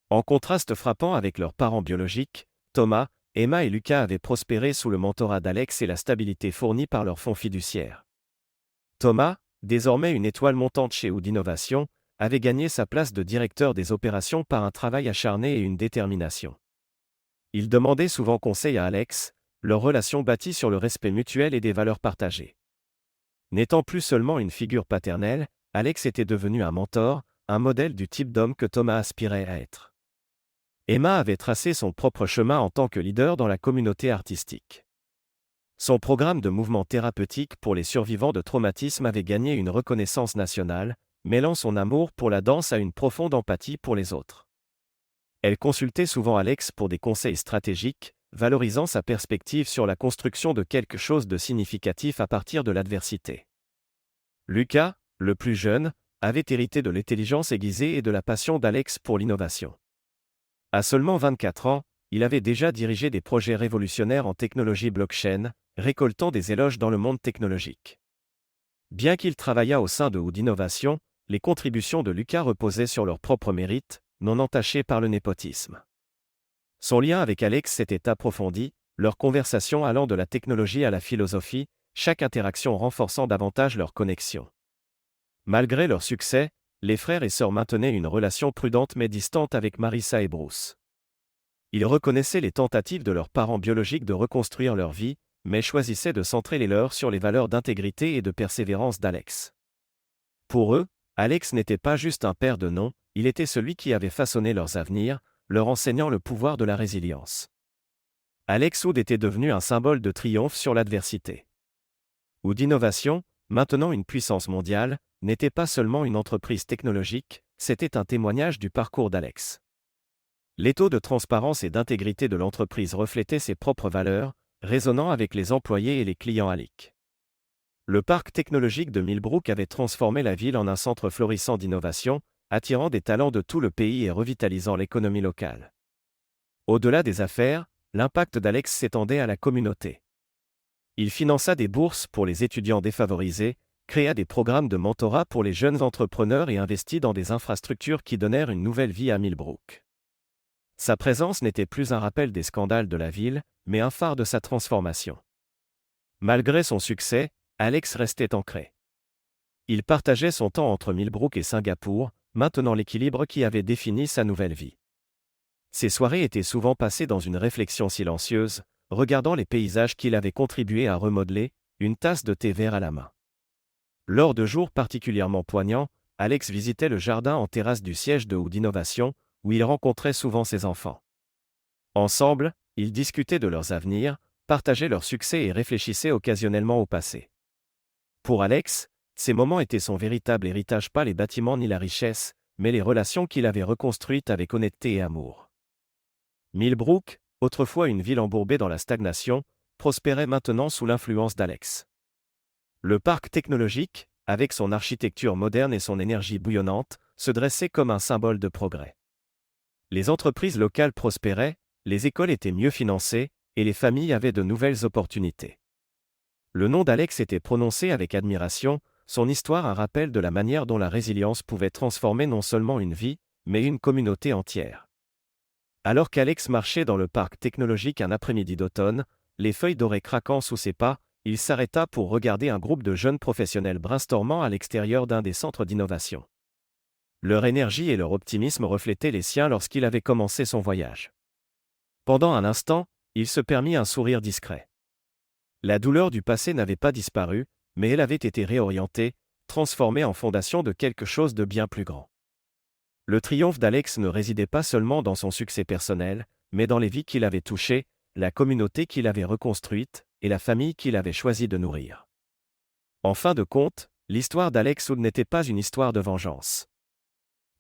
En contraste frappant avec leurs parents biologiques, Thomas, Emma et Lucas avaient prospéré sous le mentorat d'Alex et la stabilité fournie par leur fonds fiduciaire. Thomas, désormais une étoile montante chez Wood Innovation, avait gagné sa place de directeur des opérations par un travail acharné et une détermination. Il demandait souvent conseil à Alex, leur relation bâtie sur le respect mutuel et des valeurs partagées. N'étant plus seulement une figure paternelle, Alex était devenu un mentor, un modèle du type d'homme que Thomas aspirait à être. Emma avait tracé son propre chemin en tant que leader dans la communauté artistique. Son programme de mouvement thérapeutique pour les survivants de traumatisme avait gagné une reconnaissance nationale, mêlant son amour pour la danse à une profonde empathie pour les autres. Elle consultait souvent Alex pour des conseils stratégiques, valorisant sa perspective sur la construction de quelque chose de significatif à partir de l'adversité. Lucas, le plus jeune, avait hérité de l'intelligence aiguisée et de la passion d'Alex pour l'innovation. À seulement 24 ans, il avait déjà dirigé des projets révolutionnaires en technologie blockchain, récoltant des éloges dans le monde technologique. Bien qu'il travaillât au sein de Wood Innovation, les contributions de Lucas reposaient sur leur propre mérite, non entachées par le népotisme. Son lien avec Alex s'était approfondi, leur conversation allant de la technologie à la philosophie, chaque interaction renforçant davantage leur connexion. Malgré leur succès, les frères et sœurs maintenaient une relation prudente mais distante avec Marissa et Bruce. Ils reconnaissaient les tentatives de leurs parents biologiques de reconstruire leur vie, mais choisissaient de centrer les leurs sur les valeurs d'intégrité et de persévérance d'Alex. Pour eux, Alex n'était pas juste un père de nom, il était celui qui avait façonné leurs avenirs, leur enseignant le pouvoir de la résilience. Alex Wood était devenu un symbole de triomphe sur l'adversité. Wood Innovation, maintenant une puissance mondiale, n'était pas seulement une entreprise technologique, c'était un témoignage du parcours d'Alex. Les taux de transparence et d'intégrité de l'entreprise reflétaient ses propres valeurs, résonnant avec les employés et les clients Alic. Le parc technologique de Millbrook avait transformé la ville en un centre florissant d'innovation, attirant des talents de tout le pays et revitalisant l'économie locale. Au-delà des affaires, l'impact d'Alex s'étendait à la communauté. Il finança des bourses pour les étudiants défavorisés, créa des programmes de mentorat pour les jeunes entrepreneurs et investit dans des infrastructures qui donnèrent une nouvelle vie à Millbrook. Sa présence n'était plus un rappel des scandales de la ville, mais un phare de sa transformation. Malgré son succès, Alex restait ancré. Il partageait son temps entre Millbrook et Singapour, maintenant l'équilibre qui avait défini sa nouvelle vie. Ses soirées étaient souvent passées dans une réflexion silencieuse, regardant les paysages qu'il avait contribué à remodeler, une tasse de thé vert à la main. Lors de jours particulièrement poignants, Alex visitait le jardin en terrasse du siège de Hood Innovation, où il rencontrait souvent ses enfants. Ensemble, ils discutaient de leurs avenirs, partageaient leurs succès et réfléchissaient occasionnellement au passé. Pour Alex, ces moments étaient son véritable héritage, pas les bâtiments ni la richesse, mais les relations qu'il avait reconstruites avec honnêteté et amour. Millbrook, autrefois une ville embourbée dans la stagnation, prospérait maintenant sous l'influence d'Alex. Le parc technologique, avec son architecture moderne et son énergie bouillonnante, se dressait comme un symbole de progrès. Les entreprises locales prospéraient, les écoles étaient mieux financées, et les familles avaient de nouvelles opportunités. Le nom d'Alex était prononcé avec admiration, son histoire un rappel de la manière dont la résilience pouvait transformer non seulement une vie, mais une communauté entière. Alors qu'Alex marchait dans le parc technologique un après-midi d'automne, les feuilles dorées craquant sous ses pas, il s'arrêta pour regarder un groupe de jeunes professionnels brainstormant à l'extérieur d'un des centres d'innovation. Leur énergie et leur optimisme reflétaient les siens lorsqu'il avait commencé son voyage. Pendant un instant, il se permit un sourire discret. La douleur du passé n'avait pas disparu, mais elle avait été réorientée, transformée en fondation de quelque chose de bien plus grand. Le triomphe d'Alex ne résidait pas seulement dans son succès personnel, mais dans les vies qu'il avait touchées, la communauté qu'il avait reconstruite, et la famille qu'il avait choisi de nourrir. En fin de compte, l'histoire d'Alex Hood n'était pas une histoire de vengeance.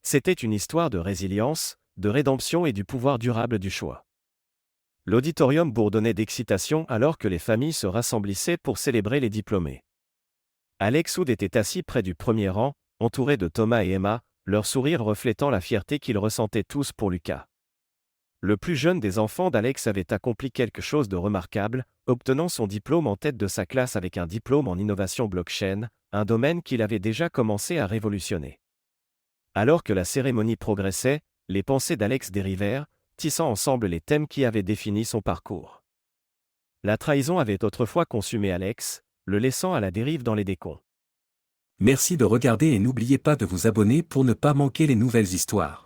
C'était une histoire de résilience, de rédemption et du pouvoir durable du choix. L'auditorium bourdonnait d'excitation alors que les familles se rassemblissaient pour célébrer les diplômés. Alex Hood était assis près du premier rang, entouré de Thomas et Emma, leur sourire reflétant la fierté qu'ils ressentaient tous pour Lucas. Le plus jeune des enfants d'Alex avait accompli quelque chose de remarquable, obtenant son diplôme en tête de sa classe avec un diplôme en innovation blockchain, un domaine qu'il avait déjà commencé à révolutionner. Alors que la cérémonie progressait, les pensées d'Alex dérivèrent, tissant ensemble les thèmes qui avaient défini son parcours. La trahison avait autrefois consumé Alex, le laissant à la dérive dans les décombres. Merci de regarder et n'oubliez pas de vous abonner pour ne pas manquer les nouvelles histoires.